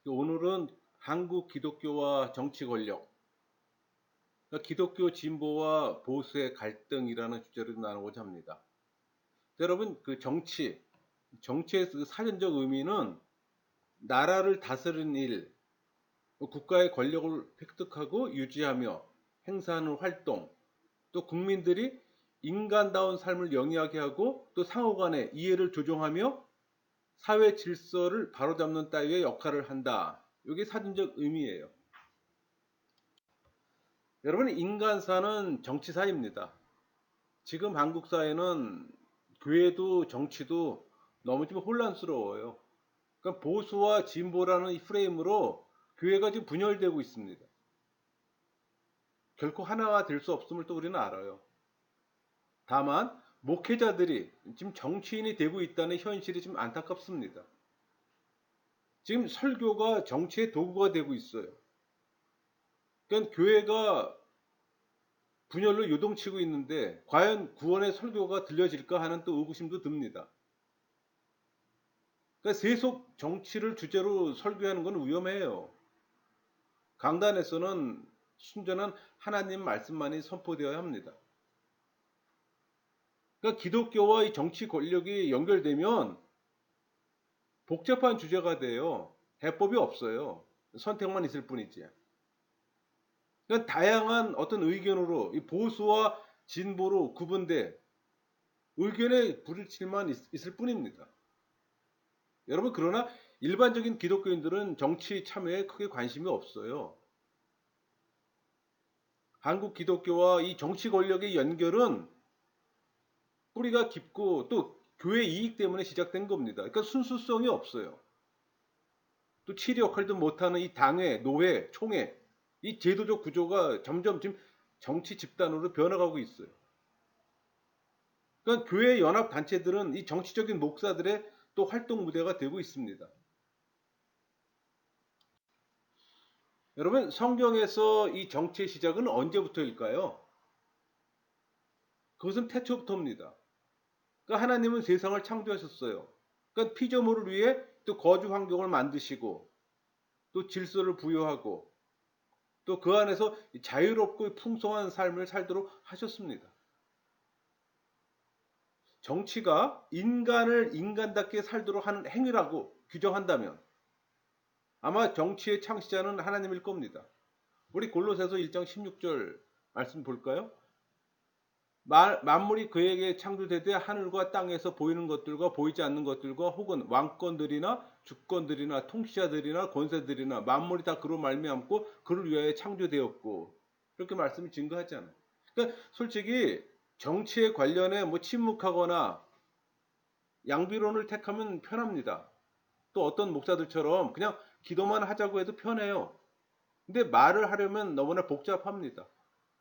오늘은 한국 기독교와 정치 권력, 그러니까 기독교 진보와 보수의 갈등이라는 주제로 나누고자 합니다. 여러분, 정치의 그 사전적 의미는 나라를 다스리는 일, 국가의 권력을 획득하고 유지하며 행사하는 활동, 또 국민들이 인간다운 삶을 영위하게 하고 또 상호간의 이해를 조정하며 사회 질서를 바로잡는 따위의 역할을 한다. 이게 사전적 의미예요. 여러분, 인간사는 정치사입니다. 지금 한국 사회는 교회도 정치도 너무 좀 혼란스러워요. 그러니까 보수와 진보라는 이 프레임으로 교회가 지금 분열되고 있습니다. 결코 하나가 될 수 없음을 또 우리는 알아요. 다만 목회자들이 지금 정치인이 되고 있다는 현실이 좀 안타깝습니다. 지금 설교가 정치의 도구가 되고 있어요. 그러니까 교회가 분열로 요동치고 있는데 과연 구원의 설교가 들려질까 하는 또 의구심도 듭니다. 그러니까 세속 정치를 주제로 설교하는 건 위험해요. 강단에서는 순전한 하나님 말씀만이 선포되어야 합니다. 그러니까 기독교와 이 정치 권력이 연결되면 복잡한 주제가 돼요. 해법이 없어요. 선택만 있을 뿐이지. 그러니까 다양한 어떤 의견으로 이 보수와 진보로 구분돼 의견의 부딪힐만 있을 뿐입니다. 여러분, 그러나 일반적인 기독교인들은 정치 참여에 크게 관심이 없어요. 한국 기독교와 이 정치 권력의 연결은 뿌리가 깊고 또 교회 이익 때문에 시작된 겁니다. 그러니까 순수성이 없어요. 또 치리 역할도 못하는 이 당회, 노회, 총회, 이 제도적 구조가 점점 지금 정치 집단으로 변화가고 있어요. 그러니까 교회 연합 단체들은 이 정치적인 목사들의 또 활동 무대가 되고 있습니다. 여러분, 성경에서 이 정치의 시작은 언제부터일까요? 그것은 태초부터입니다. 그러니까 하나님은 세상을 창조하셨어요. 그러니까 피조물을 위해 또 거주 환경을 만드시고 또 질서를 부여하고 또 그 안에서 자유롭고 풍성한 삶을 살도록 하셨습니다. 정치가 인간을 인간답게 살도록 하는 행위라고 규정한다면 아마 정치의 창시자는 하나님일 겁니다. 우리 골로새서 1장 16절 말씀 볼까요? 만물이 그에게 창조되되 하늘과 땅에서 보이는 것들과 보이지 않는 것들과 혹은 왕권들이나 주권들이나 통치자들이나 권세들이나 만물이 다 그로 말미암고 그를 위하여 창조되었고, 그렇게 말씀이 증거하잖아요. 그러니까 솔직히 정치에 관련해 뭐 침묵하거나 양비론을 택하면 편합니다. 또 어떤 목사들처럼 그냥 기도만 하자고 해도 편해요. 근데 말을 하려면 너무나 복잡합니다.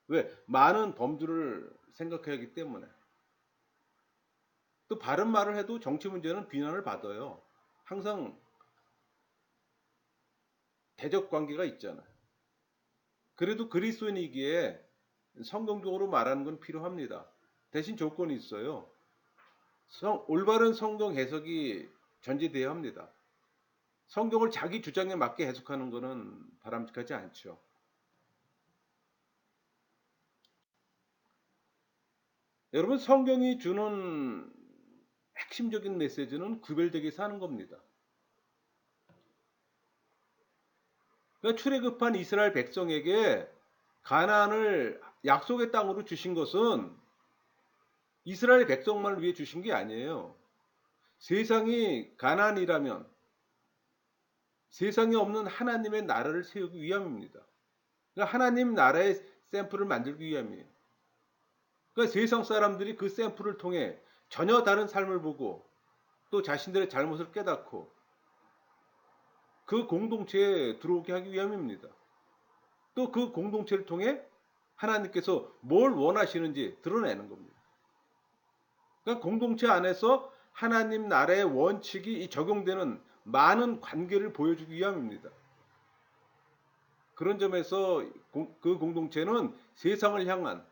왜? 많은 범주를 생각해야 하기 때문에. 또 바른 말을 해도 정치 문제는 비난을 받아요. 항상 대적 관계가 있잖아요. 그래도 그리스도인이기에 성경적으로 말하는 건 필요합니다. 대신 조건이 있어요. 올바른 성경 해석이 전제되어야 합니다. 성경을 자기 주장에 맞게 해석하는 것은 바람직하지 않죠. 여러분, 성경이 주는 핵심적인 메시지는 구별되게 사는 겁니다. 그러니까 출애굽한 이스라엘 백성에게 가나안을 약속의 땅으로 주신 것은 이스라엘 백성만을 위해 주신 게 아니에요. 세상이 가나안이라면 세상에 없는 하나님의 나라를 세우기 위함입니다. 그러니까 하나님 나라의 샘플을 만들기 위함이에요. 그러니까 세상 사람들이 그 샘플을 통해 전혀 다른 삶을 보고 또 자신들의 잘못을 깨닫고 그 공동체에 들어오게 하기 위함입니다. 또 그 공동체를 통해 하나님께서 뭘 원하시는지 드러내는 겁니다. 그러니까 공동체 안에서 하나님 나라의 원칙이 적용되는 많은 관계를 보여주기 위함입니다. 그런 점에서 그 공동체는 세상을 향한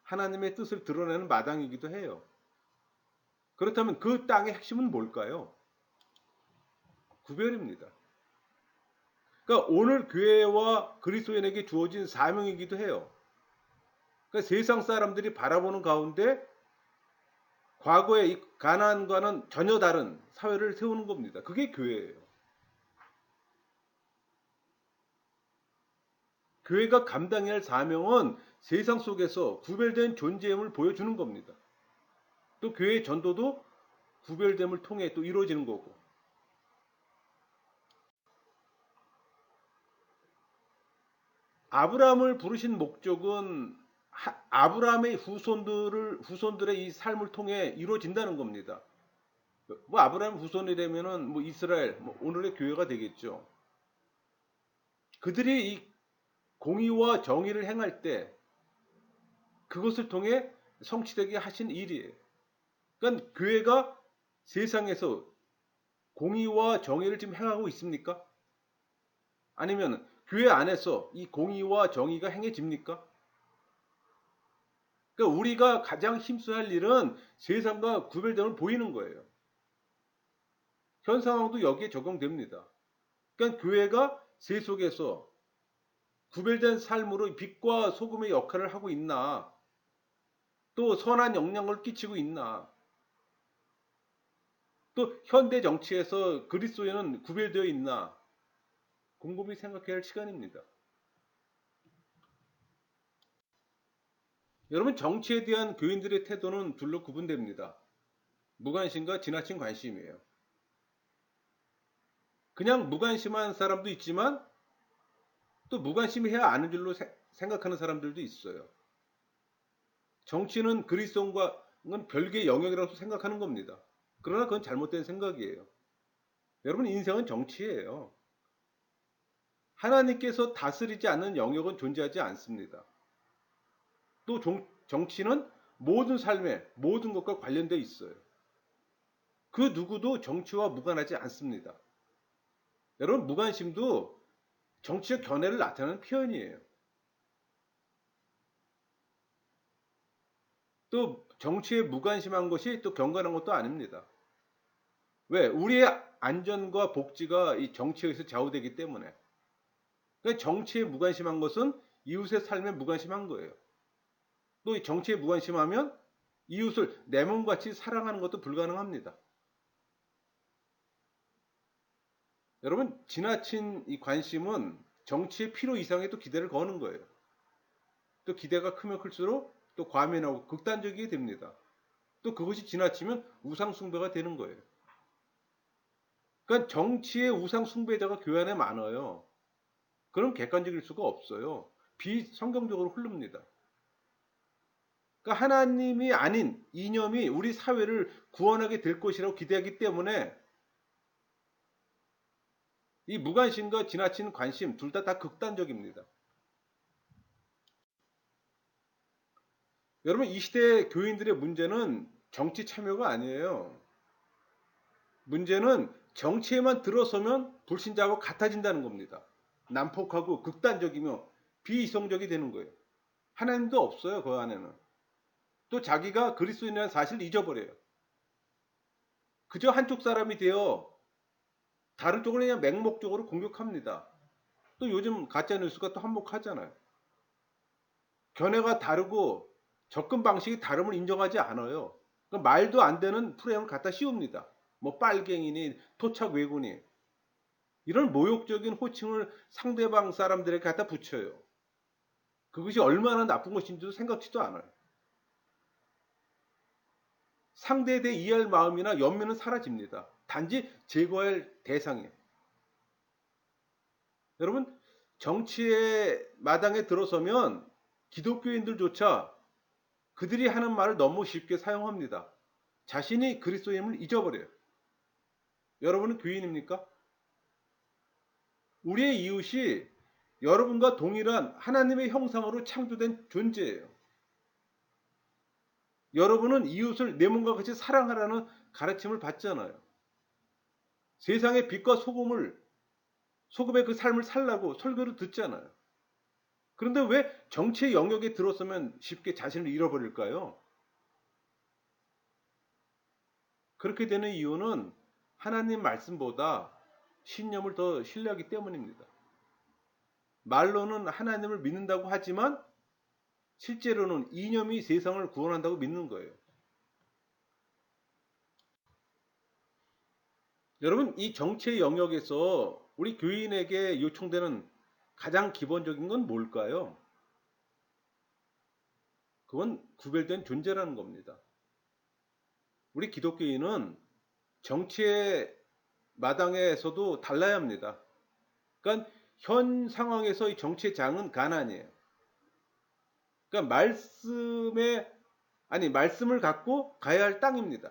하나님의 뜻을 드러내는 마당이기도 해요. 그렇다면 그 땅의 핵심은 뭘까요? 구별입니다. 그러니까 오늘 교회와 그리스도인에게 주어진 사명이기도 해요. 그러니까 세상 사람들이 바라보는 가운데 과거의 이 가나안과는 전혀 다른 사회를 세우는 겁니다. 그게 교회예요. 교회가 감당해야 할 사명은 세상 속에서 구별된 존재임을 보여주는 겁니다. 또 교회의 전도도 구별됨을 통해 또 이루어지는 거고. 아브라함을 부르신 목적은 아브라함의 후손들의 이 삶을 통해 이루어진다는 겁니다. 뭐 아브라함 후손이라면은 뭐 이스라엘, 뭐 오늘의 교회가 되겠죠. 그들이 이 공의와 정의를 행할 때 그것을 통해 성취되게 하신 일이에요. 그러니까 교회가 세상에서 공의와 정의를 지금 행하고 있습니까? 아니면 교회 안에서 이 공의와 정의가 행해집니까? 그러니까 우리가 가장 힘써야 할 일은 세상과 구별됨을 보이는 거예요. 현 상황도 여기에 적용됩니다. 그러니까 교회가 세속에서 구별된 삶으로 빛과 소금의 역할을 하고 있나? 또 선한 영향을 끼치고 있나? 또 현대 정치에서 그리스도인은 구별되어 있나? 곰곰이 생각해야 할 시간입니다. 여러분 정치에 대한 교인들의 태도는 둘로 구분됩니다. 무관심과 지나친 관심이에요. 그냥 무관심한 사람도 있지만 또 무관심해야 하는 줄로 생각하는 사람들도 있어요. 정치는 그리스도인과는 별개의 영역이라고 생각하는 겁니다. 그러나 그건 잘못된 생각이에요. 여러분 인생은 정치예요. 하나님께서 다스리지 않는 영역은 존재하지 않습니다. 또 정치는 모든 삶에 모든 것과 관련되어 있어요. 그 누구도 정치와 무관하지 않습니다. 여러분 무관심도 정치적 견해를 나타내는 표현이에요. 또 정치에 무관심한 것이 또 경건한 것도 아닙니다. 왜? 우리의 안전과 복지가 이 정치에 의해서 좌우되기 때문에. 그러니까 정치에 무관심한 것은 이웃의 삶에 무관심한 거예요. 또 이 정치에 무관심하면 이웃을 내 몸같이 사랑하는 것도 불가능합니다. 여러분 지나친 이 관심은 정치의 필요 이상의 또 기대를 거는 거예요. 또 기대가 크면 클수록 또 과민하고 극단적이게 됩니다. 또 그것이 지나치면 우상 숭배가 되는 거예요. 그러니까 정치의 우상 숭배자가 교회 안에 많아요. 그럼 객관적일 수가 없어요. 비성경적으로 흐릅니다. 그러니까 하나님이 아닌 이념이 우리 사회를 구원하게 될 것이라고 기대하기 때문에 이 무관심과 지나친 관심 둘 다 극단적입니다. 여러분 이 시대 교인들의 문제는 정치 참여가 아니에요. 문제는 정치에만 들어서면 불신자하고 같아진다는 겁니다. 난폭하고 극단적이며 비이성적이 되는 거예요. 하나님도 없어요 그 안에는. 또 자기가 그리스도인이라는 사실을 잊어버려요. 그저 한쪽 사람이 되어 다른 쪽을 그냥 맹목적으로 공격합니다. 또 요즘 가짜뉴스가 또 한몫하잖아요. 견해가 다르고 접근 방식이 다름을 인정하지 않아요. 그러니까 말도 안 되는 프레임을 갖다 씌웁니다. 뭐 빨갱이니 토착 외군이 이런 모욕적인 호칭을 상대방 사람들에게 갖다 붙여요. 그것이 얼마나 나쁜 것인지도 생각지도 않아요. 상대에 대해 이해할 마음이나 연민은 사라집니다. 단지 제거할 대상이에요. 여러분 정치의 마당에 들어서면 기독교인들조차 그들이 하는 말을 너무 쉽게 사용합니다. 자신이 그리스도임을 잊어버려요. 여러분은 교인입니까? 우리의 이웃이 여러분과 동일한 하나님의 형상으로 창조된 존재예요. 여러분은 이웃을 내 몸과 같이 사랑하라는 가르침을 받잖아요. 세상의 빛과 소금의 그 삶을 살라고 설교를 듣잖아요. 그런데 왜 정치의 영역에 들어서면 쉽게 자신을 잃어버릴까요? 그렇게 되는 이유는 하나님 말씀보다 신념을 더 신뢰하기 때문입니다. 말로는 하나님을 믿는다고 하지만 실제로는 이념이 세상을 구원한다고 믿는 거예요. 여러분, 이 정치의 영역에서 우리 교인에게 요청되는 가장 기본적인 건 뭘까요? 그건 구별된 존재라는 겁니다. 우리 기독교인은 정치의 마당에서도 달라야 합니다. 그러니까 현 상황에서 이 정치의 장은 가난이에요. 그러니까 말씀을 갖고 가야 할 땅입니다.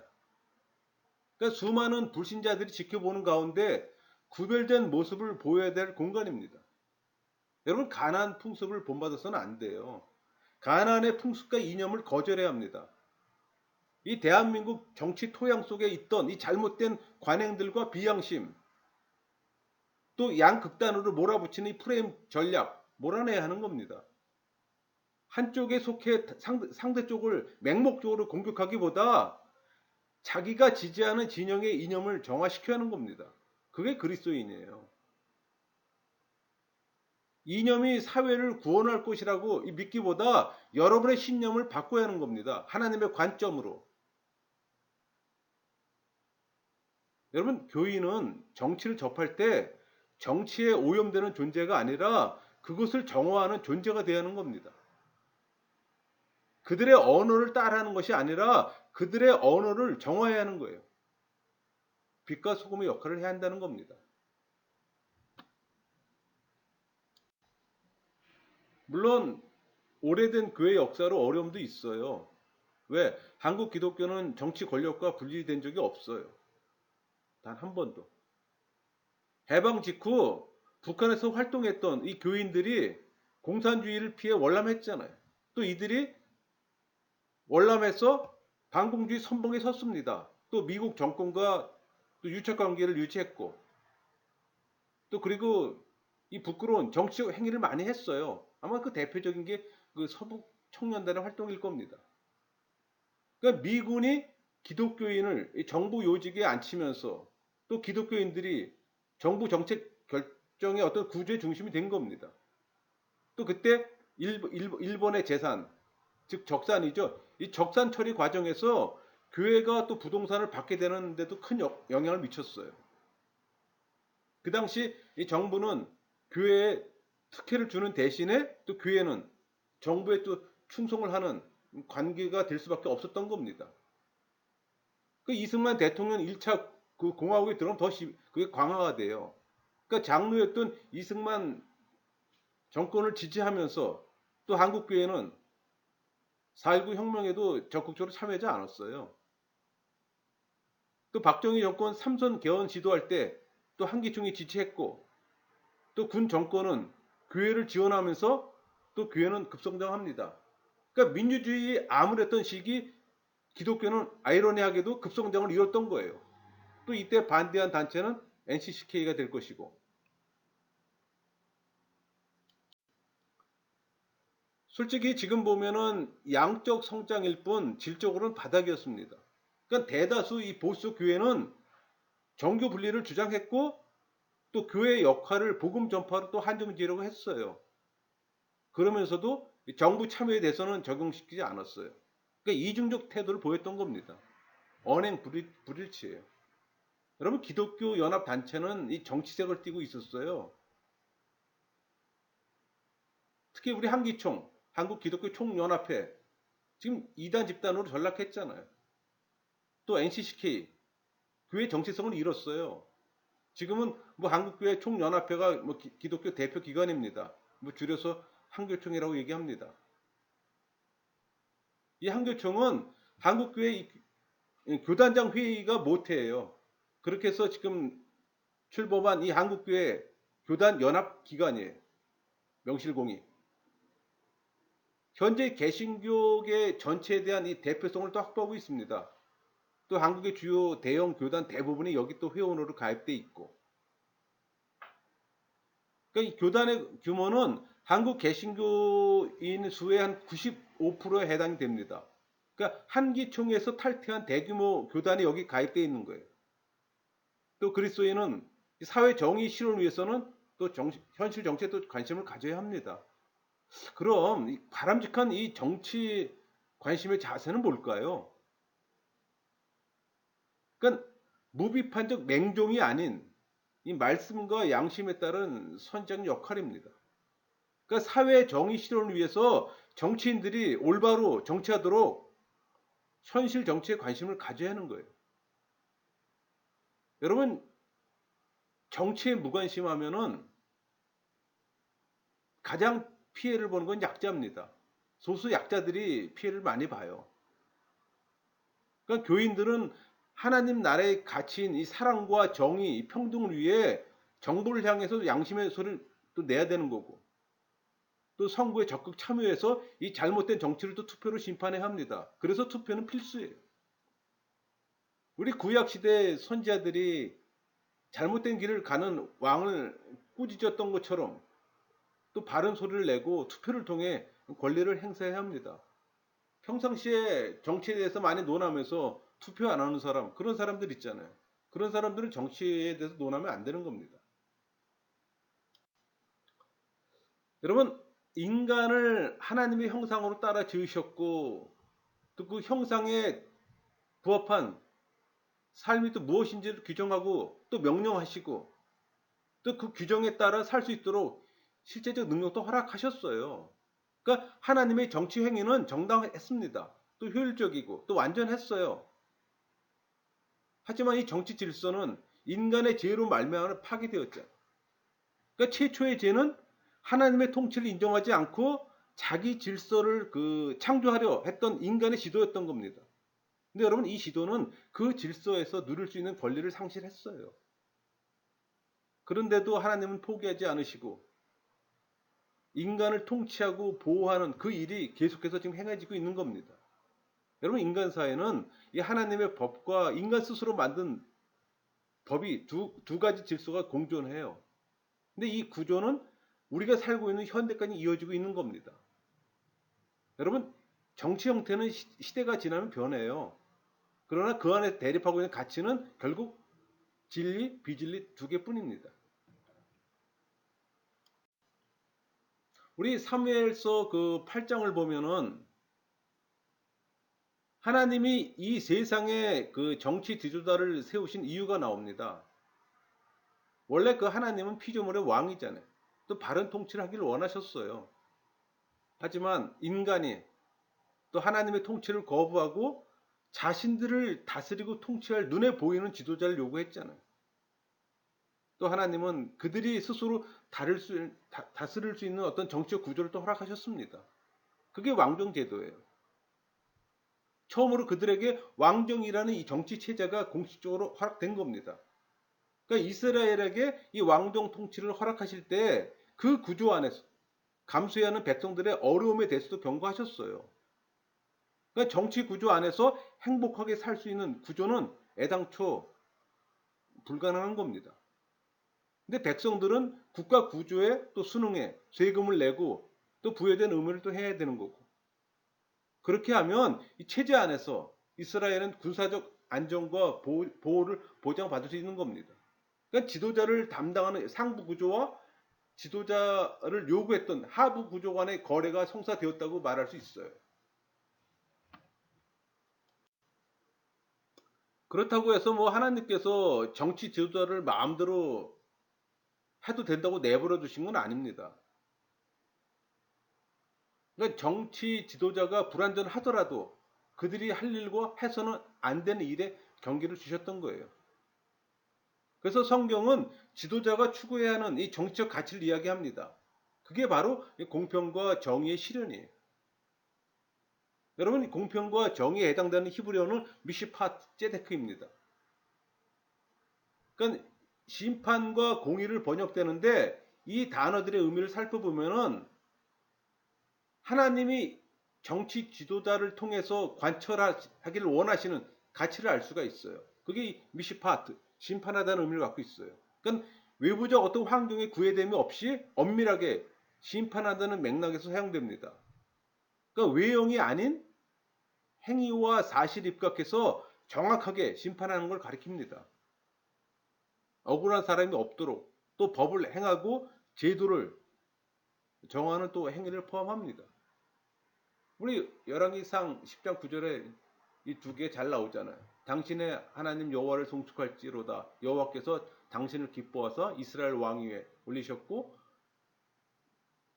그러니까 수많은 불신자들이 지켜보는 가운데 구별된 모습을 보여야 될 공간입니다. 여러분, 가난 풍습을 본받아서는 안 돼요. 가난의 풍습과 이념을 거절해야 합니다. 이 대한민국 정치 토양 속에 있던 이 잘못된 관행들과 비양심, 또 양극단으로 몰아붙이는 이 프레임 전략, 몰아내야 하는 겁니다. 한쪽에 속해 상대 쪽을 맹목적으로 공격하기보다 자기가 지지하는 진영의 이념을 정화시켜야 하는 겁니다. 그게 그리스도인이에요. 이념이 사회를 구원할 것이라고 믿기보다 여러분의 신념을 바꿔야 하는 겁니다. 하나님의 관점으로. 여러분, 교인은 정치를 접할 때 정치에 오염되는 존재가 아니라 그것을 정화하는 존재가 되어야 하는 겁니다. 그들의 언어를 따라하는 것이 아니라 그들의 언어를 정화해야 하는 거예요. 빛과 소금의 역할을 해야 한다는 겁니다. 물론 오래된 교회 역사로 어려움도 있어요. 왜? 한국 기독교는 정치 권력과 분리된 적이 없어요. 단 한 번도. 해방 직후 북한에서 활동했던 이 교인들이 공산주의를 피해 월남했잖아요. 또 이들이 월남에서 반공주의 선봉에 섰습니다. 또 미국 정권과 또 유착 관계를 유지했고, 또 그리고 이 부끄러운 정치적 행위를 많이 했어요. 아마 그 대표적인 게 그 서북 청년단의 활동일 겁니다. 그러니까 미군이 기독교인을 정부 요직에 앉히면서 또 기독교인들이 정부 정책 결정의 어떤 구조의 중심이 된 겁니다. 또 그때 일본의 재산, 즉 적산이죠. 이 적산 처리 과정에서 교회가 또 부동산을 받게 되는데도 큰 영향을 미쳤어요. 그 당시 이 정부는 교회에 특혜를 주는 대신에 또 교회는 정부에 또 충성을 하는 관계가 될 수밖에 없었던 겁니다. 그 이승만 대통령 1차 그 공화국에 들어오면 그게 강화가 돼요. 그러니까 장로였던 이승만 정권을 지지하면서 또 한국교회는 4.19 혁명에도 적극적으로 참여하지 않았어요. 또 박정희 정권 삼선 개헌 시도할 때 또 한기총이 지지했고, 또 군 정권은 교회를 지원하면서 또 교회는 급성장합니다. 그러니까 민주주의 암울했던 시기 기독교는 아이러니하게도 급성장을 이뤘던 거예요. 또 이때 반대한 단체는 NCCK가 될 것이고, 솔직히 지금 보면은 양적 성장일 뿐 질적으로는 바닥이었습니다. 그러니까 대다수 이 보수 교회는 정교 분리를 주장했고 또 교회의 역할을 복음 전파로 또 한정지으려고 했어요. 그러면서도 정부 참여에 대해서는 적용시키지 않았어요. 그러니까 이중적 태도를 보였던 겁니다. 언행 불일치예요. 여러분, 기독교 연합 단체는 이 정치색을 띠고 있었어요. 특히 우리 한기총, 한국 기독교 총연합회 지금 2단 집단으로 전락했잖아요. 또 NCCK 교회 정체성을 잃었어요. 지금은 뭐 한국교회 총연합회가 뭐 기독교 대표 기관입니다. 뭐 줄여서 한교총이라고 얘기합니다. 이 한교총은 한국교회 교단장 회의가 모태예요. 그렇게 해서 지금 출범한 이 한국교회 교단 연합 기관이에요. 명실공히. 현재 개신교계 전체에 대한 이 대표성을 또 확보하고 있습니다. 또 한국의 주요 대형 교단 대부분이 여기 또 회원으로 가입돼 있고. 그러니까 이 교단의 규모는 한국 개신교인 수의 한 95%에 해당이 됩니다. 그러니까 한기총에서 탈퇴한 대규모 교단이 여기 가입돼 있는 거예요. 또 그리스도인은 사회 정의 실현을 위해서는 또 현실 정치에 또 관심을 가져야 합니다. 그럼 바람직한 이 정치 관심의 자세는 뭘까요? 그러니까 무비판적 맹종이 아닌 이 말씀과 양심에 따른 선장 역할입니다. 그러니까 사회 정의 실현을 위해서 정치인들이 올바로 정치하도록 현실 정치에 관심을 가져야 하는 거예요. 여러분, 정치에 무관심하면은 가장 피해를 보는 건 약자입니다. 소수 약자들이 피해를 많이 봐요. 그러니까 교인들은 하나님 나라의 가치인 이 사랑과 정의, 이 평등을 위해 정부를 향해서 양심의 소리를 또 내야 되는 거고, 또 선거에 적극 참여해서 이 잘못된 정치를 또 투표로 심판해야 합니다. 그래서 투표는 필수예요. 우리 구약 시대 선지자들이 잘못된 길을 가는 왕을 꾸짖었던 것처럼 또 바른 소리를 내고 투표를 통해 권리를 행사해야 합니다. 평상시에 정치에 대해서 많이 논하면서 투표 안 하는 사람, 그런 사람들 있잖아요. 그런 사람들은 정치에 대해서 논하면 안 되는 겁니다. 여러분, 인간을 하나님의 형상으로 따라 지으셨고 또 그 형상에 부합한 삶이 또 무엇인지를 규정하고 또 명령하시고 또 그 규정에 따라 살 수 있도록 실제적 능력도 허락하셨어요. 그러니까 하나님의 정치 행위는 정당했습니다. 또 효율적이고 또 완전했어요. 하지만 이 정치 질서는 인간의 죄로 말미암아 파괴되었죠. 그러니까 최초의 죄는 하나님의 통치를 인정하지 않고 자기 질서를 창조하려 했던 인간의 시도였던 겁니다. 근데 여러분, 이 시도는 그 질서에서 누릴 수 있는 권리를 상실했어요. 그런데도 하나님은 포기하지 않으시고 인간을 통치하고 보호하는 그 일이 계속해서 지금 행해지고 있는 겁니다. 여러분, 인간 사회는 이 하나님의 법과 인간 스스로 만든 법이 두 가지 질서가 공존해요. 근데 이 구조는 우리가 살고 있는 현대까지 이어지고 있는 겁니다. 여러분, 정치 형태는 시대가 지나면 변해요. 그러나 그 안에 대립하고 있는 가치는 결국 진리, 비진리 두 개뿐입니다. 우리 사무엘서 그 8장을 보면은 하나님이 이 세상에 그 정치 지도자를 세우신 이유가 나옵니다. 원래 그 하나님은 피조물의 왕이잖아요. 또 바른 통치를 하기를 원하셨어요. 하지만 인간이 또 하나님의 통치를 거부하고 자신들을 다스리고 통치할 눈에 보이는 지도자를 요구했잖아요. 또 하나님은 그들이 스스로 다스릴 수 있는 어떤 정치적 구조를 또 허락하셨습니다. 그게 왕정 제도예요. 처음으로 그들에게 왕정이라는 이 정치 체제가 공식적으로 허락된 겁니다. 그러니까 이스라엘에게 이 왕정 통치를 허락하실 때 그 구조 안에서 감수해야 하는 백성들의 어려움에 대해서도 경고하셨어요. 그러니까 정치 구조 안에서 행복하게 살 수 있는 구조는 애당초 불가능한 겁니다. 근데 백성들은 국가 구조에 또 순응해 세금을 내고 또 부여된 의무를 또 해야 되는 거고, 그렇게 하면 이 체제 안에서 이스라엘은 군사적 안정과 보호를 보장받을 수 있는 겁니다. 그러니까 지도자를 담당하는 상부 구조와 지도자를 요구했던 하부 구조 간의 거래가 성사되었다고 말할 수 있어요. 그렇다고 해서 뭐 하나님께서 정치 지도자를 마음대로 해도 된다고 내버려 두신 건 아닙니다. 그러니까 정치 지도자가 불완전하더라도 그들이 할 일과 해서는 안 되는 일에 경계를 주셨던 거예요. 그래서 성경은 지도자가 추구해야 하는 이 정치적 가치를 이야기합니다. 그게 바로 공평과 정의의 실현이에요. 여러분, 공평과 정의에 해당되는 히브리어는 미시파트 제데크입니다. 그러니까 심판과 공의를 번역되는데 이 단어들의 의미를 살펴보면은 하나님이 정치 지도자를 통해서 관철하기를 원하시는 가치를 알 수가 있어요. 그게 미시파트, 심판하다는 의미를 갖고 있어요. 그러니까 외부적 어떤 환경의 구애됨이 없이 엄밀하게 심판한다는 맥락에서 사용됩니다. 그러니까 외형이 아닌 행위와 사실에 입각해서 정확하게 심판하는 걸 가리킵니다. 억울한 사람이 없도록 또 법을 행하고 제도를 정하는 또 행위를 포함합니다. 우리 열왕기상 10장 9절에 이 두 개 잘 나오잖아요. 당신의 하나님 여호와를 송축할지로다. 여호와께서 당신을 기뻐하사 이스라엘 왕 위에 올리셨고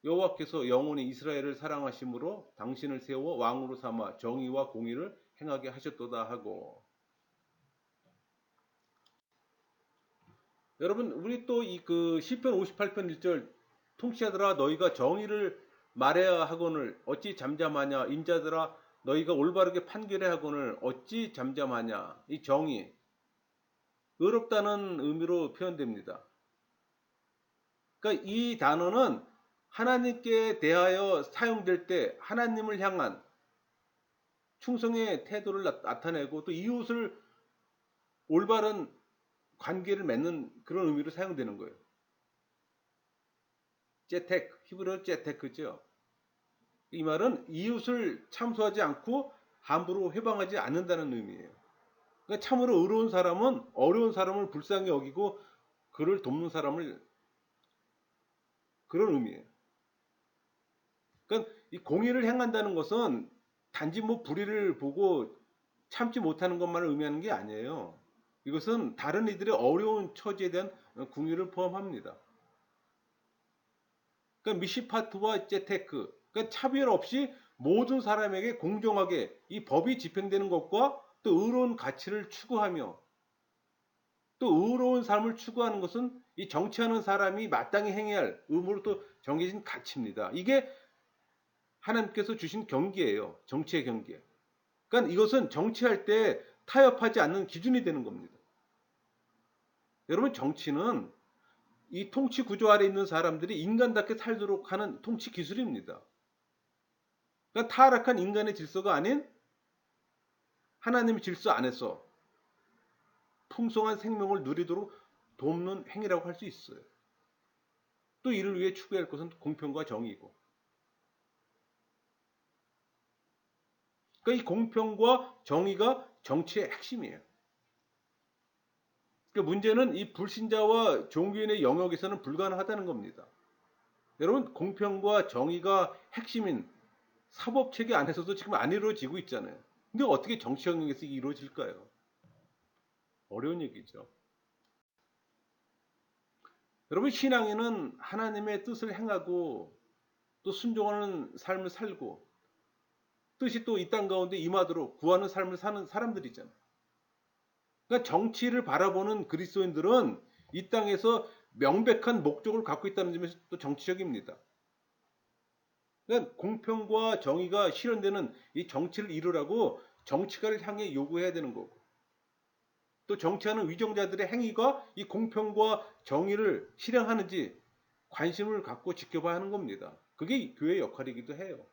여호와께서 영원히 이스라엘을 사랑하심으로 당신을 세워 왕으로 삼아 정의와 공의를 행하게 하셨도다 하고. 여러분 우리 또 이 그 시편 58편 1절 통치하더라 너희가 정의를 말해야 하거늘 어찌 잠잠하냐 인자들아 너희가 올바르게 판결해야 하거늘 어찌 잠잠하냐. 이 정의 의롭다는 의미로 표현됩니다. 그러니까 이 단어는 하나님께 대하여 사용될 때 하나님을 향한 충성의 태도를 나타내고 또 이웃을 올바른 관계를 맺는 그런 의미로 사용되는 거예요. 제텍, 히브리어 제테크죠. 이 말은 이웃을 참소하지 않고 함부로 회방하지 않는다는 의미예요. 그러니까 참으로 의로운 사람은 어려운 사람을 불쌍히 여기고 그를 돕는 사람을 그런 의미예요. 그러니까 이 공의를 행한다는 것은 단지 뭐 불의를 보고 참지 못하는 것만을 의미하는 게 아니에요. 이것은 다른 이들의 어려운 처지에 대한 궁유를 포함합니다. 그러니까 미시파트와 제테크, 그러니까 차별 없이 모든 사람에게 공정하게 이 법이 집행되는 것과 또 의로운 가치를 추구하며 또 의로운 삶을 추구하는 것은 이 정치하는 사람이 마땅히 행해야 할 의무로 또 정해진 가치입니다. 이게 하나님께서 주신 경계예요. 정치의 경계. 그러니까 이것은 정치할 때 타협하지 않는 기준이 되는 겁니다. 여러분 정치는 이 통치 구조 아래 있는 사람들이 인간답게 살도록 하는 통치 기술입니다. 그러니까 타락한 인간의 질서가 아닌 하나님의 질서 안에서 풍성한 생명을 누리도록 돕는 행위라고 할 수 있어요. 또 이를 위해 추구할 것은 공평과 정의이고. 그러니까 이 공평과 정의가 정치의 핵심이에요. 그러니까 문제는 이 불신자와 종교인의 영역에서는 불가능하다는 겁니다. 여러분 공평과 정의가 핵심인 사법체계 안에서도 지금 안 이루어지고 있잖아요. 근데 어떻게 정치 영역에서 이루어질까요? 어려운 얘기죠. 여러분 신앙인은 하나님의 뜻을 행하고 또 순종하는 삶을 살고 뜻이 또 이 땅 가운데 임하도록 구하는 삶을 사는 사람들이잖아요. 그러니까 정치를 바라보는 그리스도인들은 이 땅에서 명백한 목적을 갖고 있다는 점에서 또 정치적입니다. 그러니까 공평과 정의가 실현되는 이 정치를 이루라고 정치가를 향해 요구해야 되는 거고 또 정치하는 위정자들의 행위가 이 공평과 정의를 실행하는지 관심을 갖고 지켜봐야 하는 겁니다. 그게 교회의 역할이기도 해요.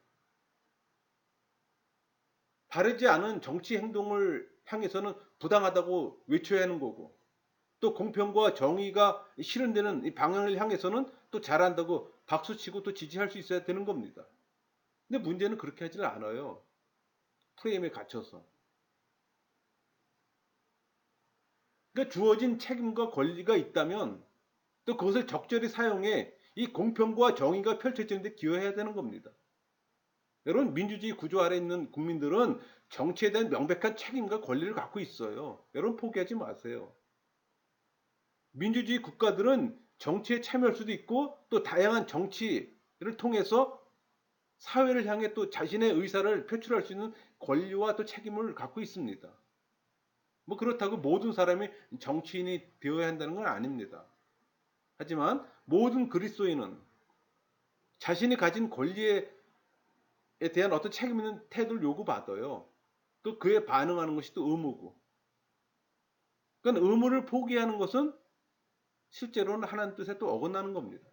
바르지 않은 정치 행동을 향해서는 부당하다고 외쳐야 하는 거고 또 공평과 정의가 실현되는 이 방향을 향해서는 또 잘한다고 박수치고 또 지지할 수 있어야 되는 겁니다. 근데 문제는 그렇게 하지는 않아요. 프레임에 갇혀서. 그러니까 주어진 책임과 권리가 있다면 또 그것을 적절히 사용해 이 공평과 정의가 펼쳐지는데 기여해야 되는 겁니다. 여러분 민주주의 구조 아래 있는 국민들은 정치에 대한 명백한 책임과 권리를 갖고 있어요. 여러분 포기하지 마세요. 민주주의 국가들은 정치에 참여할 수도 있고 또 다양한 정치를 통해서 사회를 향해 또 자신의 의사를 표출할 수 있는 권리와 또 책임을 갖고 있습니다. 뭐 그렇다고 모든 사람이 정치인이 되어야 한다는 건 아닙니다. 하지만 모든 그리스도인은 자신이 가진 권리에 대한 어떤 책임 있는 태도를 요구받아요. 또 그에 반응하는 것이 또 의무고. 그러니까 의무를 포기하는 것은 실제로는 하나님 뜻에 또 어긋나는 겁니다.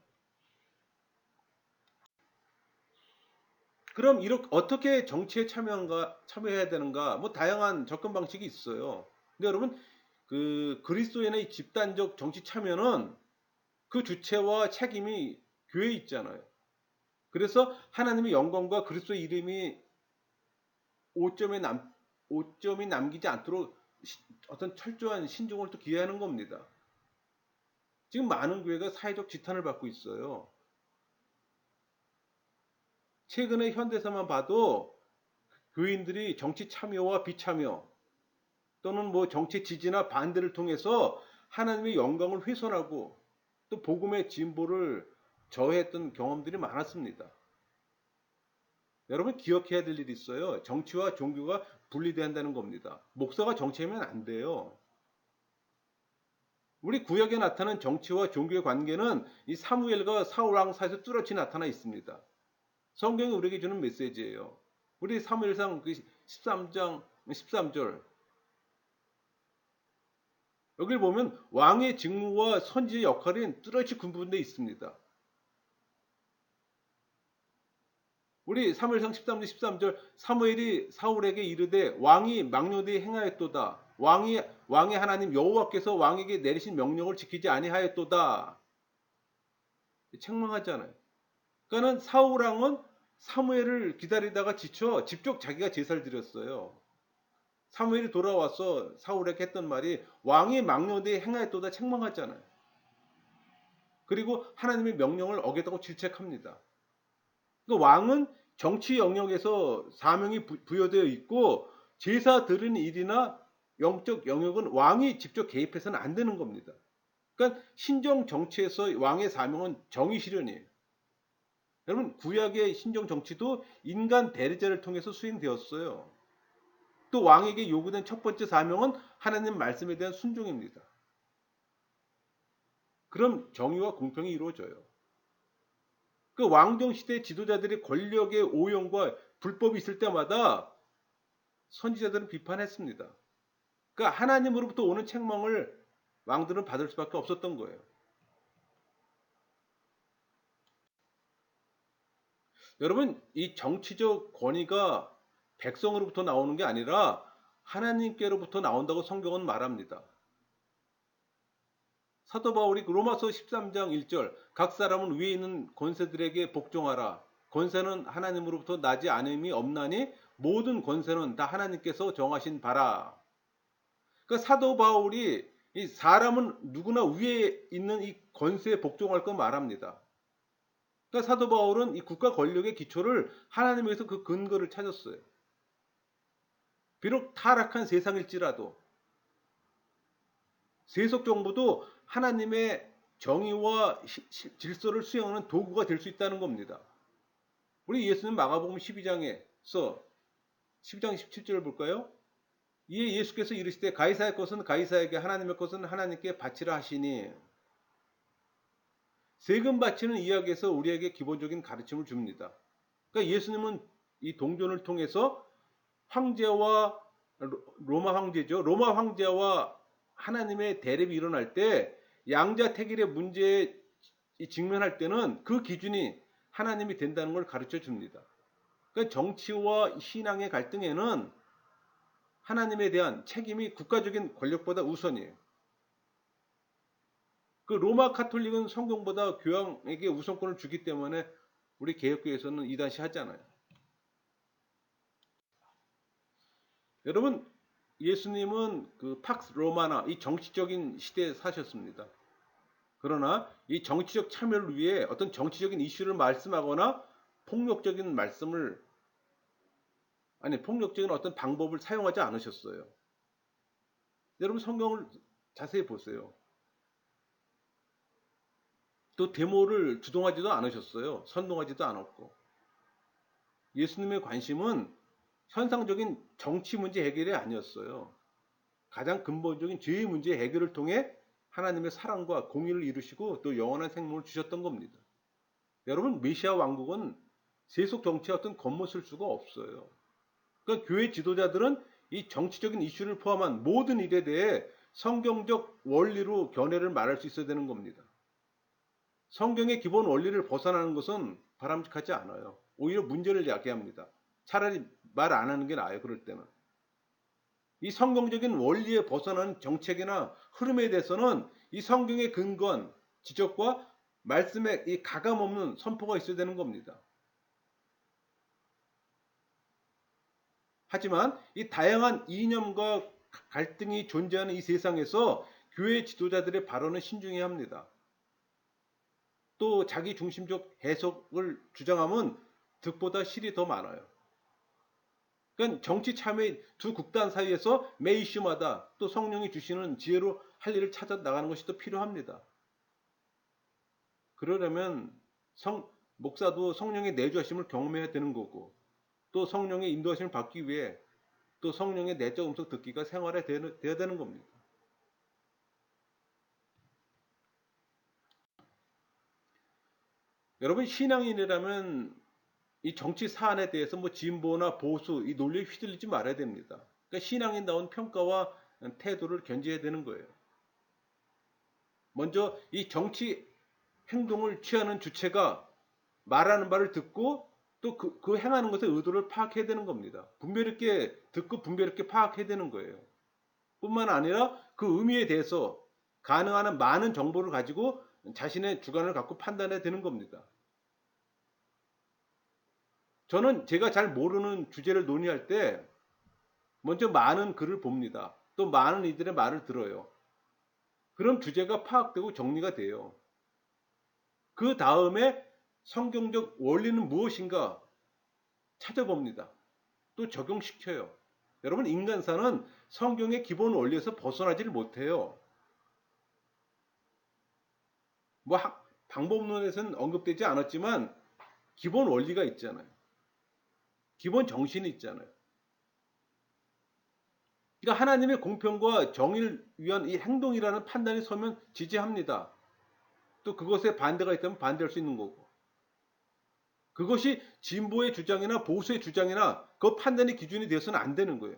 그럼 이렇게 어떻게 정치에 참여해야 되는가? 뭐 다양한 접근 방식이 있어요. 근데 여러분 그 그리스도인의 집단적 정치 참여는 그 주체와 책임이 교회에 있잖아요. 그래서 하나님의 영광과 그리스도의 이름이 오점이 남기지 않도록 어떤 철저한 신중을 또 기해하는 겁니다. 지금 많은 교회가 사회적 지탄을 받고 있어요. 최근에 현대사만 봐도 교인들이 정치 참여와 비참여 또는 뭐 정치 지지나 반대를 통해서 하나님의 영광을 훼손하고 또 복음의 진보를 저해했던 경험들이 많았습니다. 여러분 기억해야 될 일이 있어요. 정치와 종교가 분리된다는 겁니다. 목사가 정치하면 안 돼요. 우리 구약에 나타난 정치와 종교의 관계는 이 사무엘과 사울 왕 사이에서 뚜렷이 나타나 있습니다. 성경이 우리에게 주는 메시지예요. 우리 사무엘상 13장 13절 여기를 보면 왕의 직무와 선지의 역할이 뚜렷이 구분되어 있습니다. 우리 사무엘상 13장 13절 사무엘이 사울에게 이르되 왕이 망령되이 행하였도다. 왕의 하나님 여호와께서 왕에게 내리신 명령을 지키지 아니하였도다. 책망하잖아요. 그러니까는 사울 왕은 사무엘을 기다리다가 지쳐 직접 자기가 제사를 드렸어요. 사무엘이 돌아와서 사울에게 했던 말이 왕이 망령되이 행하였도다 책망하잖아요. 그리고 하나님의 명령을 어겼다고 질책합니다. 그러니까 왕은 정치 영역에서 사명이 부여되어 있고 제사 드리는 일이나 영적 영역은 왕이 직접 개입해서는 안 되는 겁니다. 그러니까 신정 정치에서 왕의 사명은 정의 실현이에요. 여러분 구약의 신정 정치도 인간 대리자를 통해서 수행되었어요. 또 왕에게 요구된 첫 번째 사명은 하나님 말씀에 대한 순종입니다. 그럼 정의와 공평이 이루어져요. 그 왕정 시대 지도자들이 권력의 오용과 불법이 있을 때마다 선지자들은 비판했습니다. 그러니까 하나님으로부터 오는 책망을 왕들은 받을 수밖에 없었던 거예요. 여러분 이 정치적 권위가 백성으로부터 나오는 게 아니라 하나님께로부터 나온다고 성경은 말합니다. 사도 바울이 로마서 13장 1절 각 사람은 위에 있는 권세들에게 복종하라. 권세는 하나님으로부터 나지 않음이 없나니 모든 권세는 다 하나님께서 정하신 바라. 그러니까 사도 바울이 이 사람은 누구나 위에 있는 이 권세에 복종할 거 말합니다. 그러니까 사도 바울은 이 국가 권력의 기초를 하나님에서 그 근거를 찾았어요. 비록 타락한 세상일지라도 세속 정부도 하나님의 정의와 질서를 수행하는 도구가 될 수 있다는 겁니다. 우리 예수님 마가복음 12장에서 12장 17절을 볼까요? 이에 예수께서 이르시되 가이사의 것은 가이사에게 하나님의 것은 하나님께 바치라 하시니 세금 바치는 이야기에서 우리에게 기본적인 가르침을 줍니다. 그러니까 예수님은 이 동전을 통해서 황제와 로마 황제죠. 로마 황제와 하나님의 대립이 일어날 때 양자택일의 문제에 직면할 때는 그 기준이 하나님이 된다는 걸 가르쳐 줍니다. 그러니까 정치와 신앙의 갈등에는 하나님에 대한 책임이 국가적인 권력보다 우선이에요. 그 로마 카톨릭은 성경보다 교황에게 우선권을 주기 때문에 우리 개혁교회에서는 이단시 하잖아요. 여러분 예수님은 그 팍스 로마나 이 정치적인 시대에 사셨습니다. 그러나 이 정치적 참여를 위해 어떤 정치적인 이슈를 말씀하거나 폭력적인 말씀을 폭력적인 어떤 방법을 사용하지 않으셨어요. 여러분 성경을 자세히 보세요. 또 데모를 주동하지도 않으셨어요. 선동하지도 않았고. 예수님의 관심은 현상적인 정치 문제 해결이 아니었어요. 가장 근본적인 죄의 문제 해결을 통해 하나님의 사랑과 공의를 이루시고 또 영원한 생명을 주셨던 겁니다. 여러분 메시아 왕국은 세속 정치의 어떤 겉멋을 수가 없어요. 그러니까 교회 지도자들은 이 정치적인 이슈를 포함한 모든 일에 대해 성경적 원리로 견해를 말할 수 있어야 되는 겁니다. 성경의 기본 원리를 벗어나는 것은 바람직하지 않아요. 오히려 문제를 야기합니다. 차라리 말 안 하는 게 나아요. 그럴 때는. 이 성경적인 원리에 벗어난 정책이나 흐름에 대해서는 이 성경의 근거한 지적과 말씀에 이 가감없는 선포가 있어야 되는 겁니다. 하지만 이 다양한 이념과 갈등이 존재하는 이 세상에서 교회 지도자들의 발언은 신중해야 합니다. 또 자기 중심적 해석을 주장하면 득보다 실이 더 많아요. 그러니까 정치 참여 두 극단 사이에서 매 이슈마다 또 성령이 주시는 지혜로 할 일을 찾아 나가는 것이 또 필요합니다. 그러려면 목사도 성령의 내주하심을 경험해야 되는 거고, 또 성령의 인도하심을 받기 위해 또 성령의 내적 음성 듣기가 생활에 돼야 되는 겁니다. 여러분, 신앙인이라면 이 정치 사안에 대해서 뭐 진보나 보수 이 논리에 휘둘리지 말아야 됩니다. 그러니까 신앙인다운 평가와 태도를 견지해야 되는 거예요. 먼저 이 정치 행동을 취하는 주체가 말하는 바를 듣고 또 그 행하는 것의 의도를 파악해야 되는 겁니다. 분별 있게 듣고 분별 있게 파악해야 되는 거예요. 뿐만 아니라 그 의미에 대해서 가능한 한 많은 정보를 가지고 자신의 주관을 갖고 판단해야 되는 겁니다. 저는 제가 잘 모르는 주제를 논의할 때 먼저 많은 글을 봅니다. 또 많은 이들의 말을 들어요. 그럼 주제가 파악되고 정리가 돼요. 그 다음에 성경적 원리는 무엇인가 찾아봅니다. 또 적용시켜요. 여러분, 인간사는 성경의 기본 원리에서 벗어나지를 못해요. 뭐 방법론에서는 언급되지 않았지만 기본 원리가 있잖아요. 기본 정신이 있잖아요. 그러니까 하나님의 공평과 정의를 위한 이 행동이라는 판단이 서면 지지합니다. 또 그것에 반대가 있다면 반대할 수 있는 거고. 그것이 진보의 주장이나 보수의 주장이나 그 판단의 기준이 되어서는 안 되는 거예요.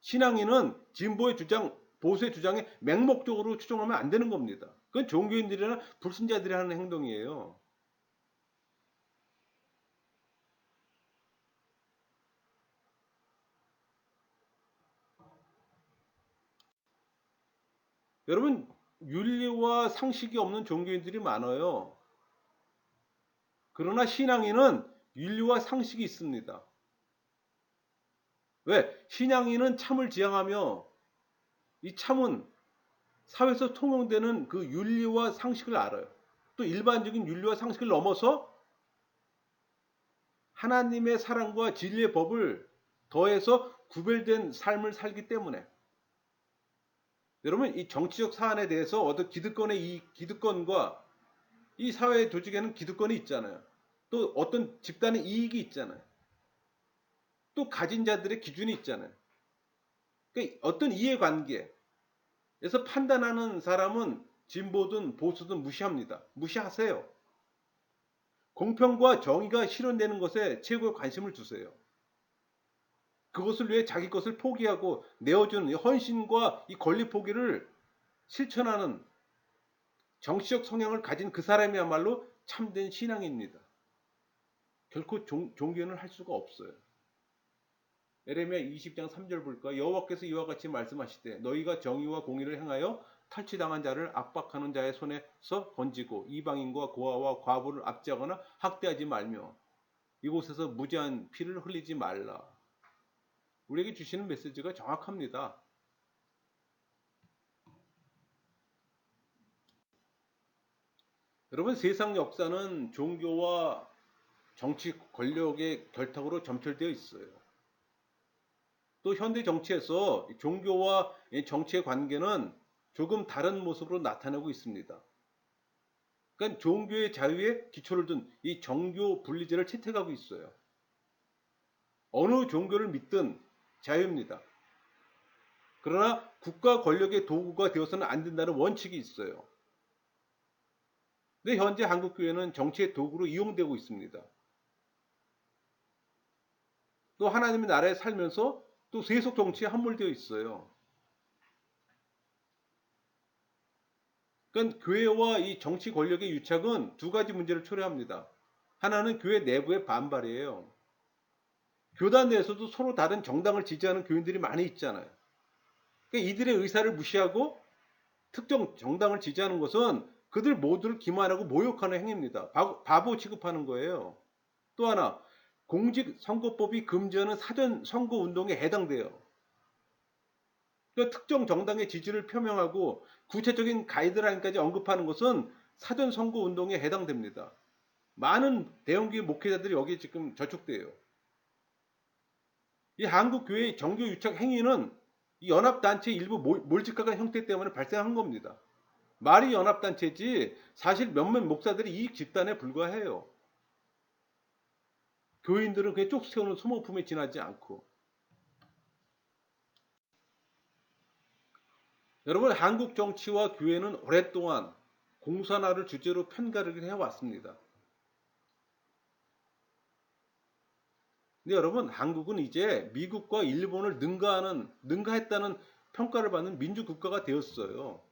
신앙인은 진보의 주장, 보수의 주장에 맹목적으로 추종하면 안 되는 겁니다. 그건 종교인들이나 불신자들이 하는 행동이에요. 여러분, 윤리와 상식이 없는 종교인들이 많아요. 그러나 신앙인은 윤리와 상식이 있습니다. 왜? 신앙인은 참을 지향하며 이 참은 사회에서 통용되는 그 윤리와 상식을 알아요. 또 일반적인 윤리와 상식을 넘어서 하나님의 사랑과 진리의 법을 더해서 구별된 삶을 살기 때문에 여러분, 이 정치적 사안에 대해서 어떤 기득권과 이 사회 조직에는 기득권이 있잖아요. 또 어떤 집단의 이익이 있잖아요. 또 가진 자들의 기준이 있잖아요. 그러니까 어떤 이해관계에서 판단하는 사람은 진보든 보수든 무시합니다. 무시하세요. 공평과 정의가 실현되는 것에 최고의 관심을 두세요. 그것을 위해 자기 것을 포기하고 내어주는 헌신과 이 권리 포기를 실천하는 정치적 성향을 가진 그 사람이야말로 참된 신앙입니다. 결코 종교는 할 수가 없어요. 에레미야 20장 3절 볼까? 여호와께서 이와 같이 말씀하시되 너희가 정의와 공의를 행하여 탈취당한 자를 압박하는 자의 손에서 건지고 이방인과 고아와 과부를 압제하거나 학대하지 말며 이곳에서 무죄한 피를 흘리지 말라. 우리에게 주시는 메시지가 정확합니다. 여러분, 세상 역사는 종교와 정치 권력의 결탁으로 점철되어 있어요. 또 현대 정치에서 종교와 정치의 관계는 조금 다른 모습으로 나타나고 있습니다. 그러니까 종교의 자유에 기초를 둔 이 정교 분리제를 채택하고 있어요. 어느 종교를 믿든 자유입니다. 그러나 국가 권력의 도구가 되어서는 안 된다는 원칙이 있어요. 근데 현재 한국교회는 정치의 도구로 이용되고 있습니다. 또 하나님의 나라에 살면서 또 세속 정치에 함몰되어 있어요. 그러니까 교회와 이 정치 권력의 유착은 두 가지 문제를 초래합니다. 하나는 교회 내부의 반발이에요. 교단 내에서도 서로 다른 정당을 지지하는 교인들이 많이 있잖아요. 그러니까 이들의 의사를 무시하고 특정 정당을 지지하는 것은 그들 모두를 기만하고 모욕하는 행위입니다. 바보 취급하는 거예요. 또 하나, 공직선거법이 금지하는 사전 선거 운동에 해당돼요. 그러니까 특정 정당의 지지를 표명하고 구체적인 가이드라인까지 언급하는 것은 사전 선거 운동에 해당됩니다. 많은 대형교회 목회자들이 여기에 지금 저촉돼요. 이 한국교회 정교 유착 행위는 이 연합단체 일부 몰집가간 형태 때문에 발생한 겁니다. 말이 연합단체지 사실 몇몇 목사들이 이익 집단에 불과해요. 교인들은 그냥 쪽 세우는 소모품에 지나지 않고. 여러분, 한국 정치와 교회는 오랫동안 공산화를 주제로 편가르기를 해왔습니다. 근데 여러분, 한국은 이제 미국과 일본을 능가했다는 평가를 받는 민주국가가 되었어요.